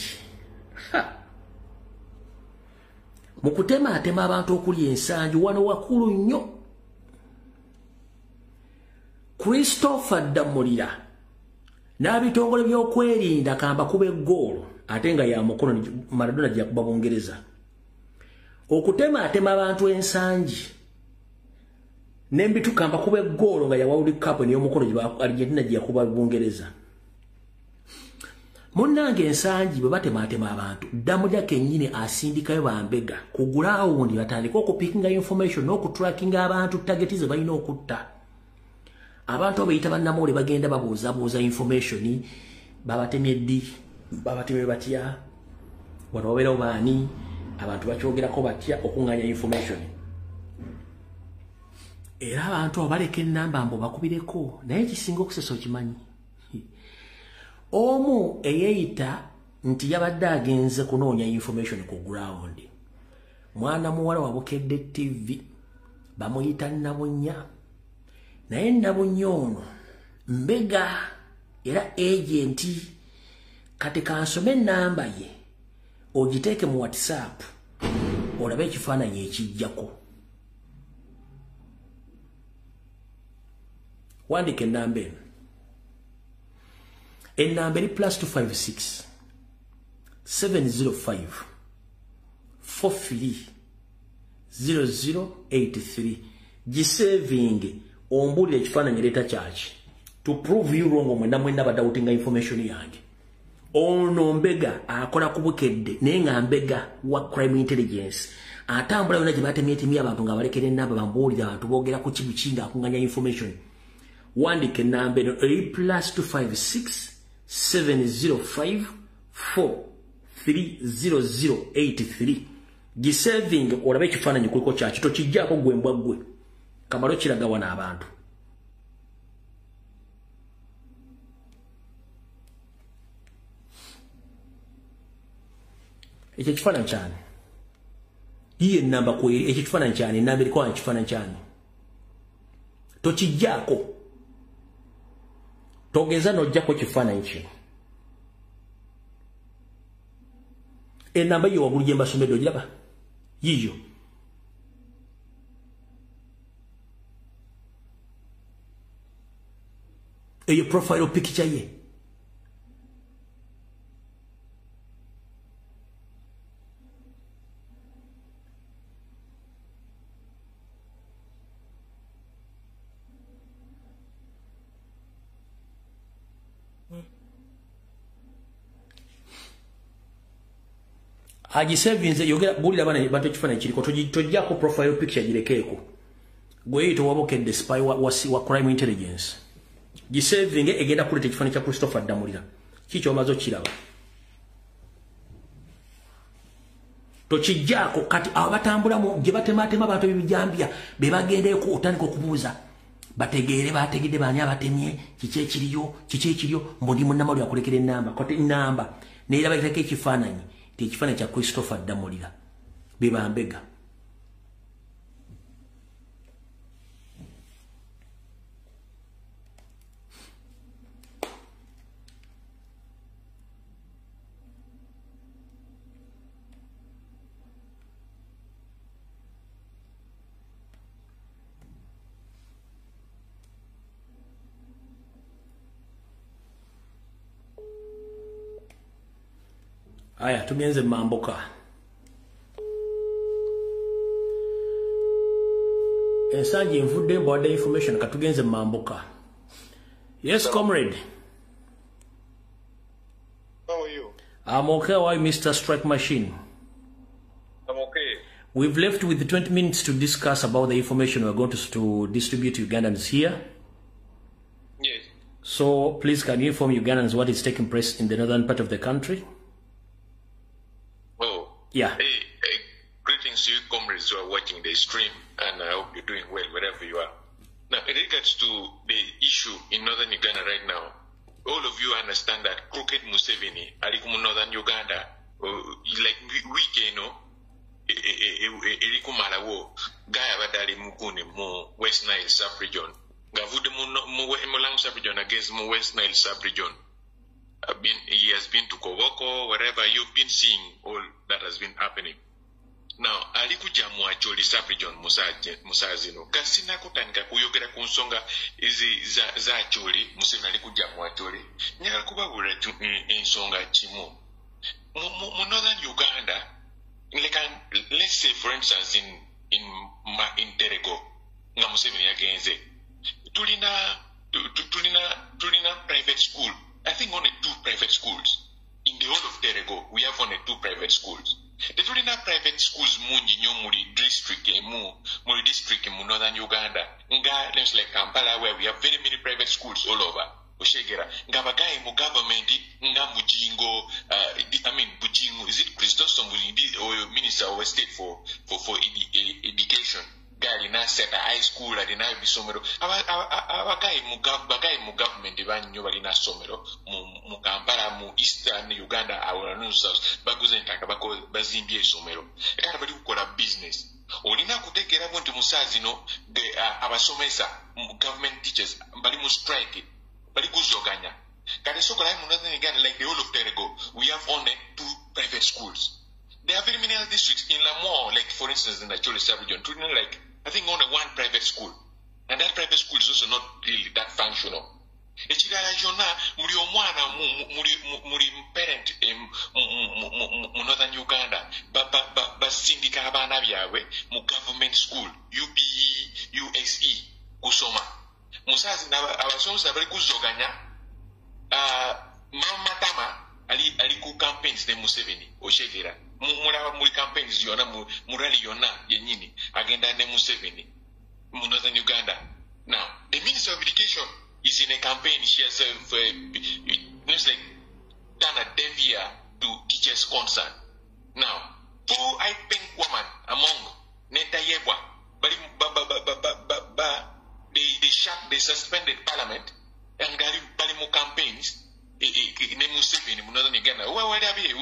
mu kutemaatema abantu okuli ensangi wano wakulu nnyo Christopher Damulira n'abitongole by'okwerinda kamba kuba eggoolo ate nga ya mukono Maradona gya kuba Bungereza okutemaatema abantu ensangi n'embitukamba kuba eggoolo nga ya World Cup niyo mukono gya Argentina gya kuba Bungereza munnange ensangi bwe batemaatema abantu Damulira kennyini asindikayo bambega kugula wundi batandika okupikinga information n'okutrackinga abantu tageti ze balina okutta abantu abayita bannamawulire bagenda babuuzabuuza information babatemye ddi babatemye batya wano wabeerawo baani abantu bakyogerako batya okuŋŋaanya information era abantu abo baleka ennamba mbo bakubireko naye ekisinga okusesa okimanyi omu eyeeyita nti yabadde agenze kunoonya information ku ground mwana muwala wa Bukedde TV bamuyita Nabunnya naye Nabunnya ono mbega era agenti kati kansome ennamba ye ogiteeke mu WhatsApp olabe ekifaananyi ekijjako wandika ennamba eno ennamba eri +256 705 43 0083 gisevinge ombulire ekifaananyi leeta kyaki to prove you wrong mwena badawutinga information yange ono mbega akola ku Bukedde naye nga mbega wa crime intelligence atambula yonna gye batemyetemye abantu nga balekera ennamba bambuulire abantu boogera ku kibuki nga akuŋŋanya information wandika ennamba eno eri +256 705 430083 gisevinge olabe ekifaananyi kuliko kyaki tokijjaako gwembwa gwe kamalo kiraga wana abantu ekyo ekifaananyi kyani yiye ennamba kweri ekyo ekifaananyi kyani ennamba eriko wano ekifaananyi kyani tokijjaako togeza n'ojjako ekifaananyi kino ennamba yiyo waggulu gye mbasomedde ogiraba yiyo eyo profile picture ye agisevinze yogera bulira bana bantu ekifaananyi kiriko tojjako profile picture girekeeko gweyito Wabukedde spy wa crime intelligence gisevinge egenda kuleeta ekifaananyi kya Christopher Damulira kikyo omaze okiraba tokijjaako kati abo batambulamu gye batemaatema abantu ebibijambya be bagendeeko otandika okubuuza bategeere bategedde baani abatemye kiki ekiriyo mbundi munnamawulire akulekera ennamba kati ennamba neera bayitako ekifaananyi ekifaananyi kya Christopher Damulira be bambega Aya, tugenze mamboka. Ensangi nvudde mbwadde information katugenze mamboka. Yes, comrade. How are you? I'm okay. How are you, Mr. Strike Machine? I'm okay. We've left with 20 minutes to discuss about the information we're going to distribute to Ugandans here. Yes. So please, can you inform Ugandans what is taking place in the northern part of the country? Oh. Yeah. Hey, greetings to you, comrades who are watching the stream, and I hope you're doing well wherever you are. Now, in regards to the issue in northern Uganda right now, all of you understand that Crooked Museveni, Alikumu northern Uganda, like weekend, Elikumalawo, Gaya Badali Mukuni, Mu West Nile sub-region, Gavude Mulang sub-region against Mu West Nile sub-region. He has been to Koboko, wherever you've been seeing all that has been happening. Now, alikuja mu Acholi sub-region Musazino. Kasina kutandika kuyogera ku nsonga za Acholi, Museveni alikuja mu Acholi. Nyala kubabula ensonga kimu. Mu northern Uganda, let's say for instance in Terego, nga Museveni yagenze. Tulina private school. I think only 2 private schools. In the whole of Terego, we have only 2 private schools. The Tulina private schools mungi nyo muri district mu northern Uganda. Nga names like Kampala, where we have very many private schools all over. Oshegera. Nga bagaye mu government nga Bujingo, Bujingo, is it Christos or Minister of State for education. Gari na set a high school alina bisomero abagaye mu government banyo balina somero mu Kampala mu eastern Uganda awala south baguze ntaka bazimbye somero ekara bali kukola business olina kutegera buntu Musazino abasomesa government teachers bali mu strike bali kuzoganya kale sokola mu northern Uganda like the whole of Terego we have only 2 private schools. There are very many other districts in Lamore, like for instance in the Acholi sub-region, like I think only 1 private school, and that private school is also not really that functional. Echirala jona muri omwana muri parent mu northern Uganda ba sindika abana byawe mu government school UPE USE kusoma musazi abasomesa bali kuzoganya mama tama ali ku campaigns ne Museveni oshegera mulaba muri campaigns yona mu rally yona yenyini agenda ne Museveni mu northern Uganda. Now the Minister of Education is in a campaign. She has it's like done a devia to teachers concern. Now who I think woman among Neta Yebwa they suspended parliament and bali mu campaigns ne Museveni mu northern Uganda wali abe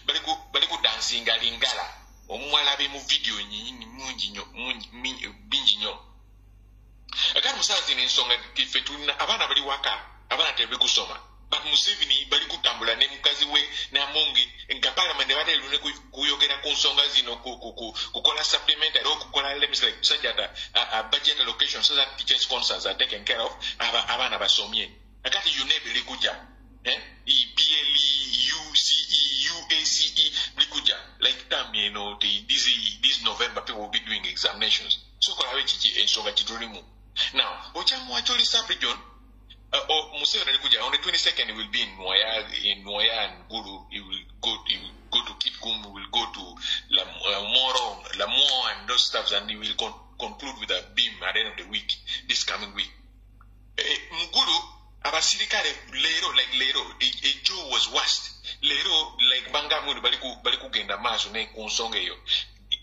bali ku dancing alingala omwala abe mu video nyinyi bingi nyo akati Musazi n'ensonga tife tulina abaana bali waka abaana tebe kusoma but Museveni bali kutambula ne mukazi we ne Amongi nga parliament bali lune kuyogera ku nsonga zino kukola supplementary or kukola lemons like such a budget allocation so that teachers concerns are taken care of abaana basomye akati UNEB likuja PLE, UCE, UACE, likuja like time this November people will be doing examinations. So now, Ochamu Acholi sub-region Museveni likuja on the 22nd he will be in Moya and Gulu. He will go to Kitgum, he will go to Lamore and those stuffs, and he will conclude with a beam at the end of the week, this coming week. Mugulu abasirikale lero a Joe was washed lero like bangamu bali kugenda maaso ne kunsonga eyo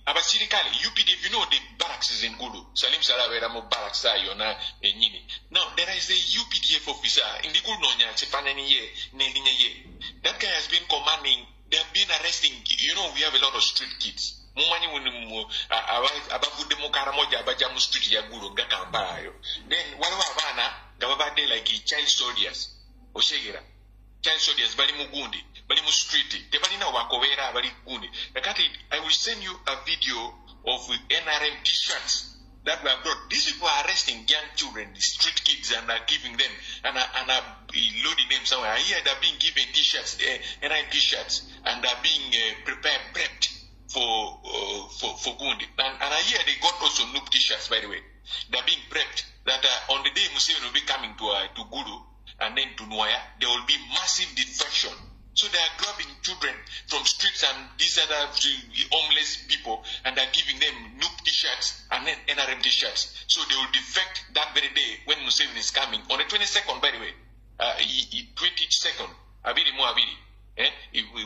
abasirikale UPDF, you know the barracks is in Gulu. Salim Salavera mo barracks ayo na enyini. Now there is a UPDF officer in the Gulu nonya chepana ye nelinya ye. That guy has been commanding. They have been arresting. You know we have a lot of street kids. Mumani wunu abavude mo karamoja abajamu street ya Gulu ngakamba ayo. Then wale wabana gababade like child soldiers oshegera child soldiers bali mugundi bali mu street tebali na wakobera bali gundi nakati I will send you a video of NRM t-shirts that were brought. These people are arresting young children, the street kids, and are giving them and are loading them somewhere. I hear they're being given t-shirts, NRM t-shirts, and are being prepped for Gundi. And I hear they got also noob t-shirts, by the way. They're being prepped that on the day Museveni will be coming to Gulu and then to Nwaya, there will be massive defection. So they are grabbing children from streets and these other homeless people, and they're giving them noob t-shirts and then NRM t-shirts. So they will defect that very day when Museveni is coming. On the 22nd, by the way, 22nd, Abiri Mo Abiri.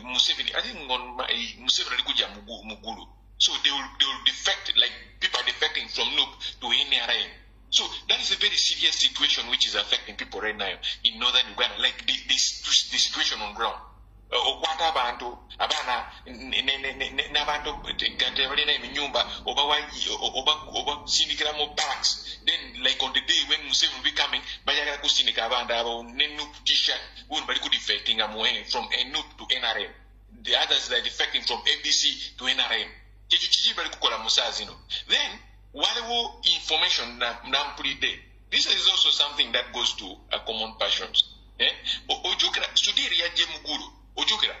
Museveni, I think on Museveni alikuja Mugulu. So they will defect, like people are defecting from Noob to NRM. So that is a very serious situation which is affecting people right now in northern Uganda, like the situation on ground. Okwata abantu abana n'abantu gante balina eminyumba oba sindikira mu barracks. Then like on the day when Museveni will be coming, bayagala kusindika abantu abo ne noob t-shirt when bali defecting from a noob to NRM. The others are defecting from FDC to NRM. Kiki bali kukola musazino. Then whatever information nampulide. This is also something that goes to common passions. Ojukira Sudiri yaje Mugulu. Ojukira.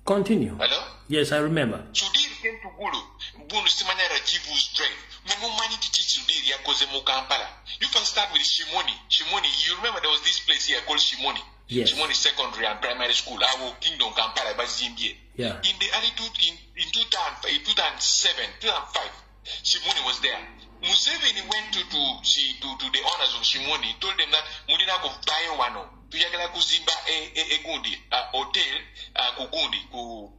Continue. Hello? Yes, I remember. Sudiri came to Gulu. Bunu simanya Rajivu's drive. Mumumani titi Sudiri yakoze mu Kampala. You can start with Shimoni. Shimoni, you remember there was this place here called Shimoni. Yes. Shimoni Secondary and Primary School. Our Kingdom Kampala by Zimbie. Yeah. In the early in 2007, 2005, Shimoni was there. Museveni went to the owners of Shimoni, told them that Mudina go buy one. Tuyagala kuzimba gundi hotel kugundi ku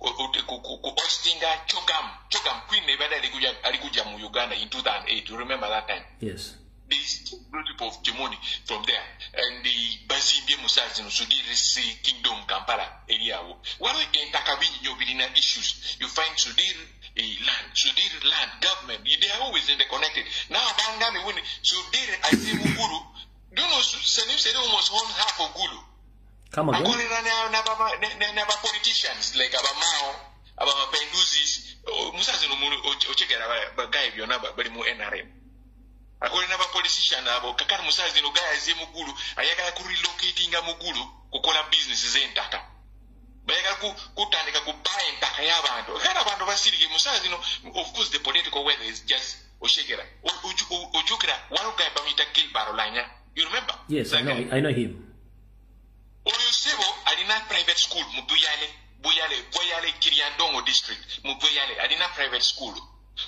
Ostinga Chogam Queen Nevada alikuja mu Uganda in 2008. You remember that time? Yes. These people of Shimoni from there and the Bazimbie Musazino Sudiri Kingdom Kampala area. What in Takabini Yobilina issues you find Sudiri land government, they are always interconnected. Now Bangami when Sudiri I see Muguru, do you know Salim said almost one half of Gulu. Come again. Never politicians like Abamao, Abama Penduzis, Musazino Ochegara Bagai Yonaba, but more NRM. According to politician about Kakar Musazino guys Mugulu, Ayaga relocating a Mugulu, Kokola businesses in Taka. Bayaga Kutandika could buy in Takayaba. Karabando Vasili Musazino, of course, the political weather is just Oshegera. Ojukra, one guy Bamita killed Barolina. You remember? Yes, I know him. Oyosebo, Adina private school, Boyale, Kiriandongo district, Mubuyale, Adina private school.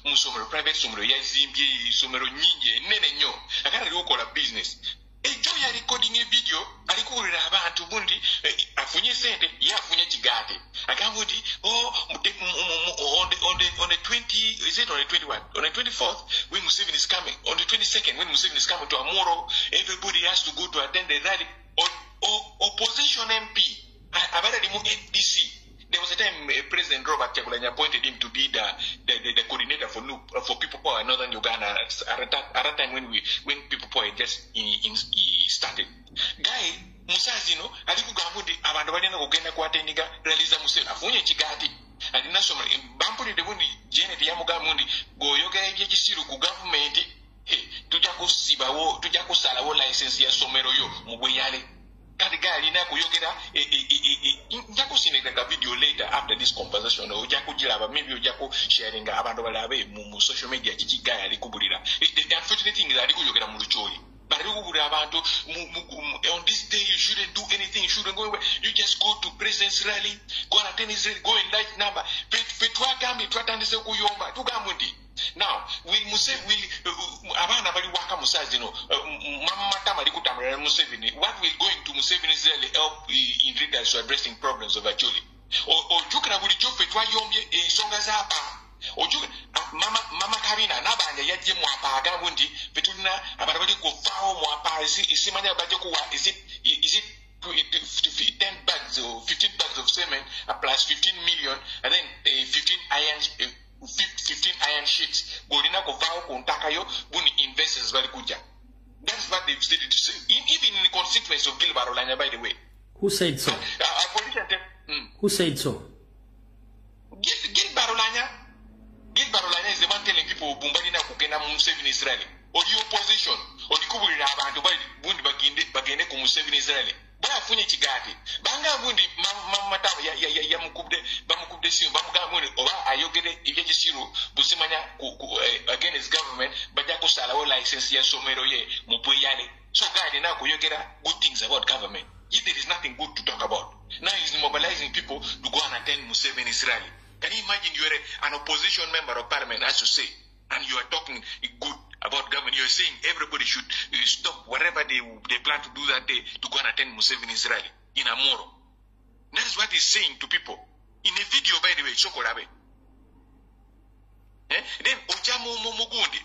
Musomero private sumero ya Zimbie sumero nyingi nene nyo akana likola business ejo ya recording a video alikulira abantu bundi afunye sente yafunye kigate akavundi on the 20 is it on the 21 on the 24th when Museveni is coming on the 22nd when Museveni is coming to Amoro everybody has to go to attend the rally opposition MP abara limu FDC. There was a time President Robert Kyagulanyi appointed him to be the coordinator for People Power in Northern Uganda at a time when People Power just started. Guy Musazino alikugamudi abantu balina kugenda kwatendinga realiza Museveni afunye kigati alina soma bampuli de bundi Janet yamugamundi goyogera ebyekisiru ku government tujja kusalawo license ya somero yo mu Bweyale. Katigari na kuyogera njakusineka video later after this conversation ojakujira maybe ojako sharing abantu balabe mu social media kikigaya alikubulira. The unfortunate thing is alikuyogera mu luchoyi. But abantu on this day you shouldn't do anything, you shouldn't go anywhere. You just go to president's rally, go and attend his rally, go in large number. Petwagambi twatandise kuyomba tugamundi. Now, abana bali waka Musazino, mama tama likutamira Museveni. What will go into Museveni's rally help in regards to addressing problems of Acholi? Ojukra buli chofe twayombye ensonga zapa. Ojukra mama Karina nabanja yaje mu apaga bundi betulina abantu bali kuvaawo mu apa isimanya baje kuwa is it 10 bags or 15 bags of semen plus 15 million and then 15 iron sheets. Golina kuvaawo kuntakayo buni investors bali kuja. That's what they've stated to say. Even in the constituency of Gilbert Olanya, by the way. Who said so? Who said so? Gilbert Olanya. Gilbert Olanya is the one telling people Bumbadina Kukena Museveni Israeli. Or the opposition, or the Kuburi Abantu, bundi bagende ku Museveni Israeli. Baya afunye kigati banga bundi matamu ya mukubde bamukubde simu bamuga bundi oba ayogere ibye kisiru busimanya against government bajja kusalawo license ya somero ye mupuyale so guy na kuyogera good things about government. If there is nothing good to talk about, now he's mobilizing people to go and attend Museveni's rally. Can you imagine you're an opposition member of parliament, as you say, and you are talking good about government? You're saying everybody should stop whatever they plan to do that day to go and attend Museveni's rally in Amoro. That is what he's saying to people. In a video, by the way, Chokorabe. Then Ojamu Mugundi,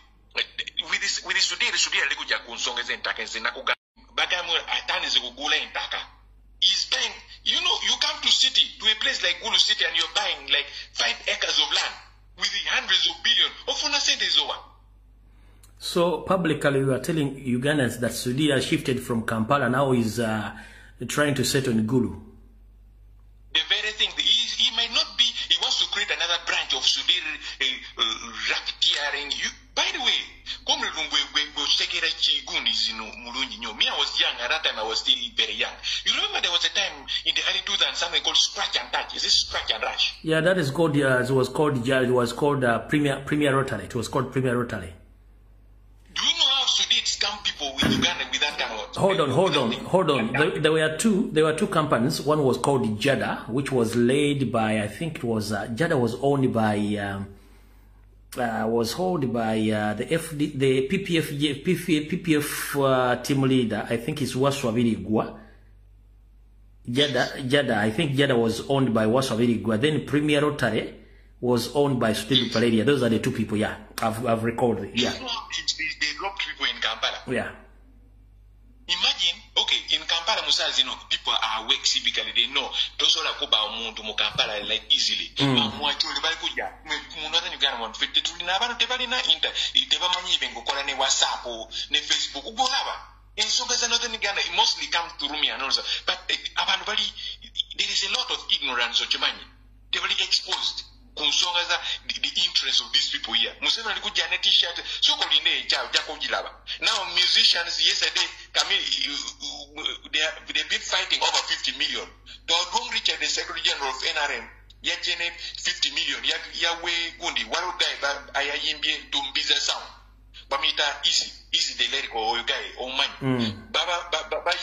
with this today, there should be a little Jakun and Takensenakuga. Bagamu Atani Gugula in Taka. He's buying, you come to city, to a place like Gulu City, and you're buying like 5 acres of land with the hundreds of billions. Ofuna said is over. So publicly, you are telling Ugandans that Sudia shifted from Kampala, now is trying to settle in Gulu. The very thing, he might not be, he wants to create another branch of Sudir racketeering. By the way, me, I was young, at that time I was still very young. You remember there was a time in the early 2000s something called Scratch and Touch. Is this Scratch and Rush? Yeah, that is called, it was called Premier Rotary. It was called Premier Rotary. Do you know how Sudir scam people with Uganda with that kind of... Hold on. There were two companies. One was called Jada, which was led by, I think it was, Jada was owned by, the PPF team leader. I think it's Waswabiri Gwa. Jada, I think Jada was owned by Waswabiri Gwa. Then Premier Rotary was owned by Steve Paladia. Those are the two people, yeah. I've recorded, yeah. They robbed people in Kampala. Yeah. Imagine, okay, in Kampala, Musazi, people are awake civically. They know those are Kuba Muntu Kampala like easily. Mostly comes to Rumi and also. But there is a lot of ignorance of Chimani. They were exposed. The interest of these people here. Museveni could get a t-shirt. So now musicians yesterday, they've been fighting over 50 million. Don't Richard, the Secretary General of NRM, Yajene 50 million. Yahweh Gundi, Warugai, Ayayimbi, Tumbiza Sound. Bamita easy the lyric or guy or money. Baba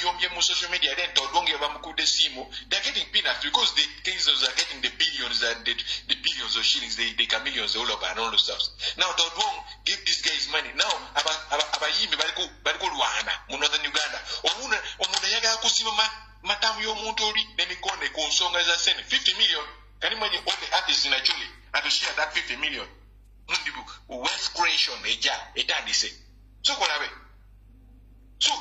Yomye social media then don't give them good decimal. They're getting peanuts because the cases are getting the billions and the billions of shillings, they can millions all over and all those stuff. Now don't give these guys money. Now Abayimi Bariko Luana, Northern Uganda. Omuna Yaga Kusima Matam Yo Montori, then we call the Konsong as I send 50 million. Can you imagine all the artists in Acholi and to share that 50 million? Wealth creation, so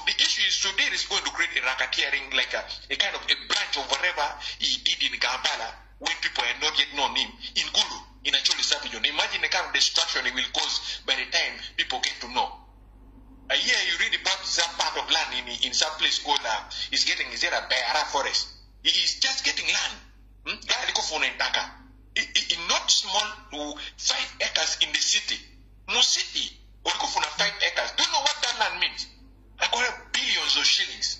the issue is today is going to create a racketeering, like a kind of a branch of whatever he did in Kampala when people had not yet known him in Gulu, in Acholi Sapijon. Imagine the kind of destruction it will cause by the time people get to know. Here you read about some part of land in some place called is there a Bayara forest? He is just getting land. Not small 5 acres in the city. No city. Or 5 acres. Do you know what that land means? I call it billions of shillings.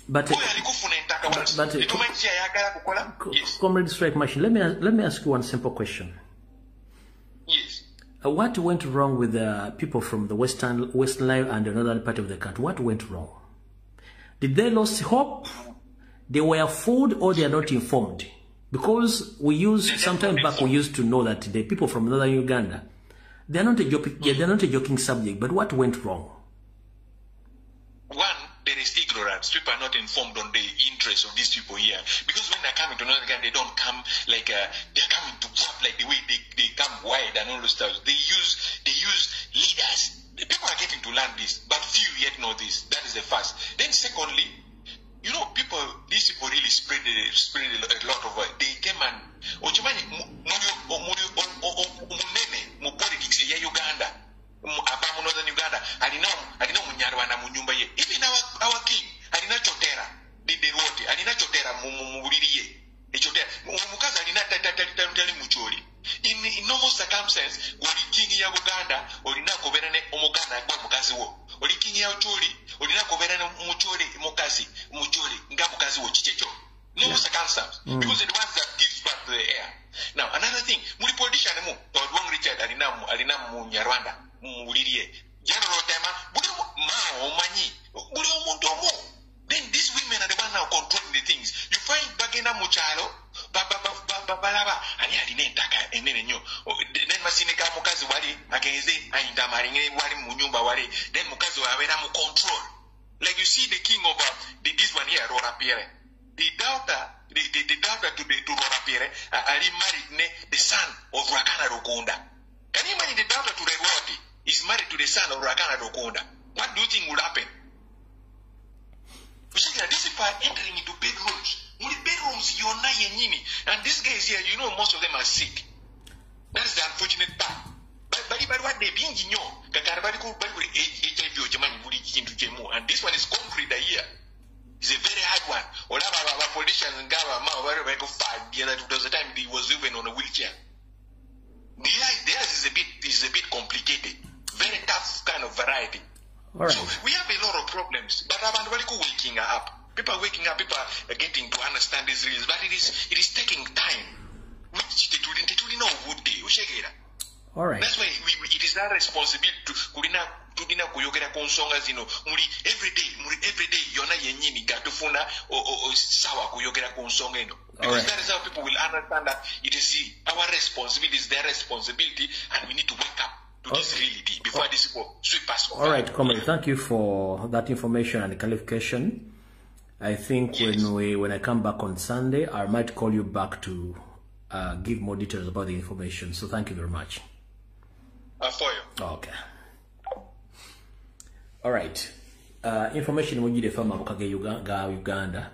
But Comrade Strike Machine, let me ask you one simple question. Yes. What went wrong with the people from the Western Nile and the northern part of the country? What went wrong? Did they lose hope? They were fooled, or they are not informed? Because sometime back we used to know that the people from northern Uganda, they're not a joking subject, but what went wrong? One, there is ignorance. People are not informed on the interests of these people here. Because when they're coming to northern Uganda, they don't come like, they're coming to work like the way they come wide and all those stuff. They use leaders. The people are getting to learn this, but few yet know this. That is the first. Then secondly, these people really spread a lot of they came and politics ya Uganda abamu northern Uganda alina munyarwanda mu nyumba ye, even our king alina chotera dide wote alina chotera mu buliri ye echotera omukazi alina tali mucholi in normal circumstance oli king ya Uganda olina kobera ne omuganda gwa mukazi wo oli king ya ucholi olina kobera ne mucholi mukazi mucholi nga mukazi wo chichecho. No circumstance. Because it was that gives back to the air. Now, another thing, muri politician mu, Todwong Richard alina mu Nyarwanda, mu Ulirie. General Tema, buli mao manyi, buli omuntu omu. Then these women are the ones now controlling the things. You find bagenda muchalo, balaba, ani aline ntaka enene nyo. Then masinika mukazi wali agenze ainda maringire wali mu nyumba wali. Then mukazi wabera mu control. Like you see the king of this one here, Rora Pierre. The daughter to Rora Pierre, Ali married the son of Rakana Rukunda. Can you imagine the daughter to Rewati is married to the son of Rakana Rukunda? What do you think would happen? You see, this is by entering into bedrooms. Only bedrooms, you're not yenini. And these guys here, you know, most of them are sick. That is the unfortunate part. But what they being in you, and this one is concrete here. It's a very hard one. All our politicians and government were 5 years at the time he was even on a wheelchair. Theirs is a bit complicated. Very tough kind of variety. All right. So we have a lot of problems, but I'm waking up. People are waking up. People are getting to understand this reasons, but it is taking time. Which they didn't know would they. All right. That's why it is our responsibility to kudina kuyogera konsongas every day yona yenyini gatufuna o sawa kuyogera konsonga eno. Because that is how people will understand that it is our responsibility, is their responsibility, and we need to wake up to this reality before these people sweep us over. All right, Comrade, thank you for that information and clarification. I think when I come back on Sunday, I might call you back to give more details about the information. So thank you very much. For you. Okay. All right. Information mujide fama bukage Uganda.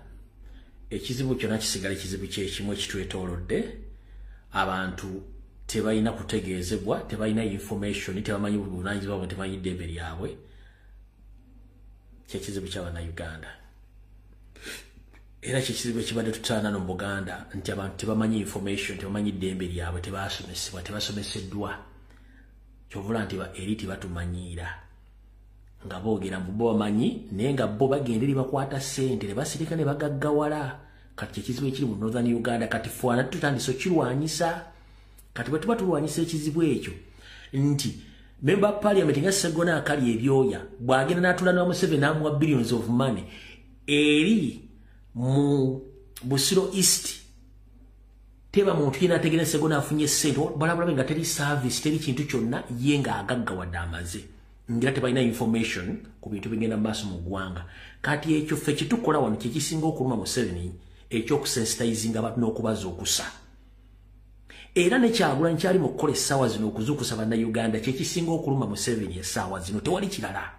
Ekizibu kyonna kisigala kizibu kyekimu ekitwetoolodde. Abantu tebalina kutegeezebwa, tebalina information, tebamanyi buvunaanyizibwa bwabwe, tebamanyi ddembe lyabwe. Kyekizibu ky'Abannayuganda. Era kyekizibu ekibadde tutaana mu Buganda nti abantu tebamanyi information, tebamanyi ddembe lyabwe, tebasomesebwa, tebasomeseddwa. Kyovula nti elite batumanyiira. Nga boogera mbu bo bamanyi naye nga bo bagenda eri bakwata ssente ne basirika ne bagaggawala. Kati ekizibu ekiri mu Northern Uganda kati fwana tutandise okirwanyisa. Kati bwe tuba tulwanyisa ekizibu ekyo nti member parliament nga Ssegona akali ebyoya bw'agenda n'atula na Museveni n'amuwa billions of money eri mu Busiro East teba muntu yena ategera Ssegona afunye ssente balabulabe nga teri service teri kintu kyonna ye nga agaggawadde amaze. Ngira tebalina information ku bintu bigenda maaso mu ggwanga. Kati ekyo ffe kitukola wano kye kisinga okuluma Museveni eky'okusensitizing abantu n'okubaza okusa. Era ne Kyagulanyi kyali mu kukola essaawa zino okuzuukusa Bannayuganda kye kisinga okuluma Museveni essaawa zino tewali kirala.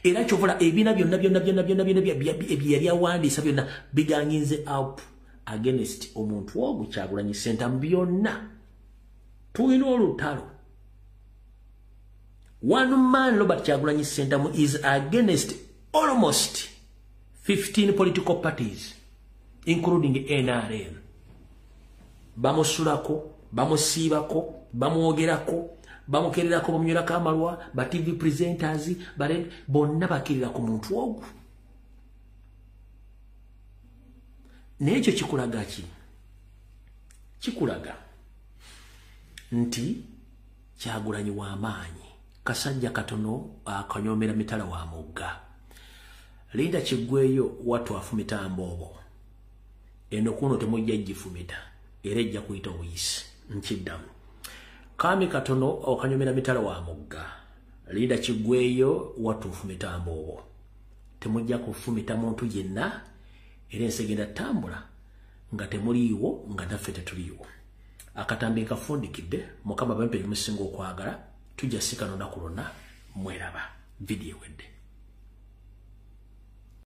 Era kyovula ebiina byonna bye yali awandiisa byonna biganginze up against omuntu ogwo Kyagulanyi Ssentamu byonna. Tulina olutalo. One man, Robert Kyagulanyi Ssentamu, is against almost 15 political parties, including NRM. Bamusulako, bamusiibako, bamwogerako, bamukererako, bamunywelako amalwa, ba TV presenters, bonna bakirira ku muntu ogwo. N'ekyo kikulaga ki? Kikulaga nti Kyagulanyi w'amaanyi. Kasajja katono akanyomera mitala wa mugga. Linda Kigweyo watu afumita mbobo. Eno kuno temujja jifumita. Erejja kuyita oyisi. Nkiddamu. Kami katono okanyomera mitala wa mugga. Linda Kigweyo watu afumita mbobo. Temujja kufumita muntu yenna. Era ensegenda tambula. Nga temuliiwo nga naffe tetuliiwo. Akatambi nkafundikidde Mukama bampe musingo okwagala. Tujja sikano nakulona mweraba video wedde.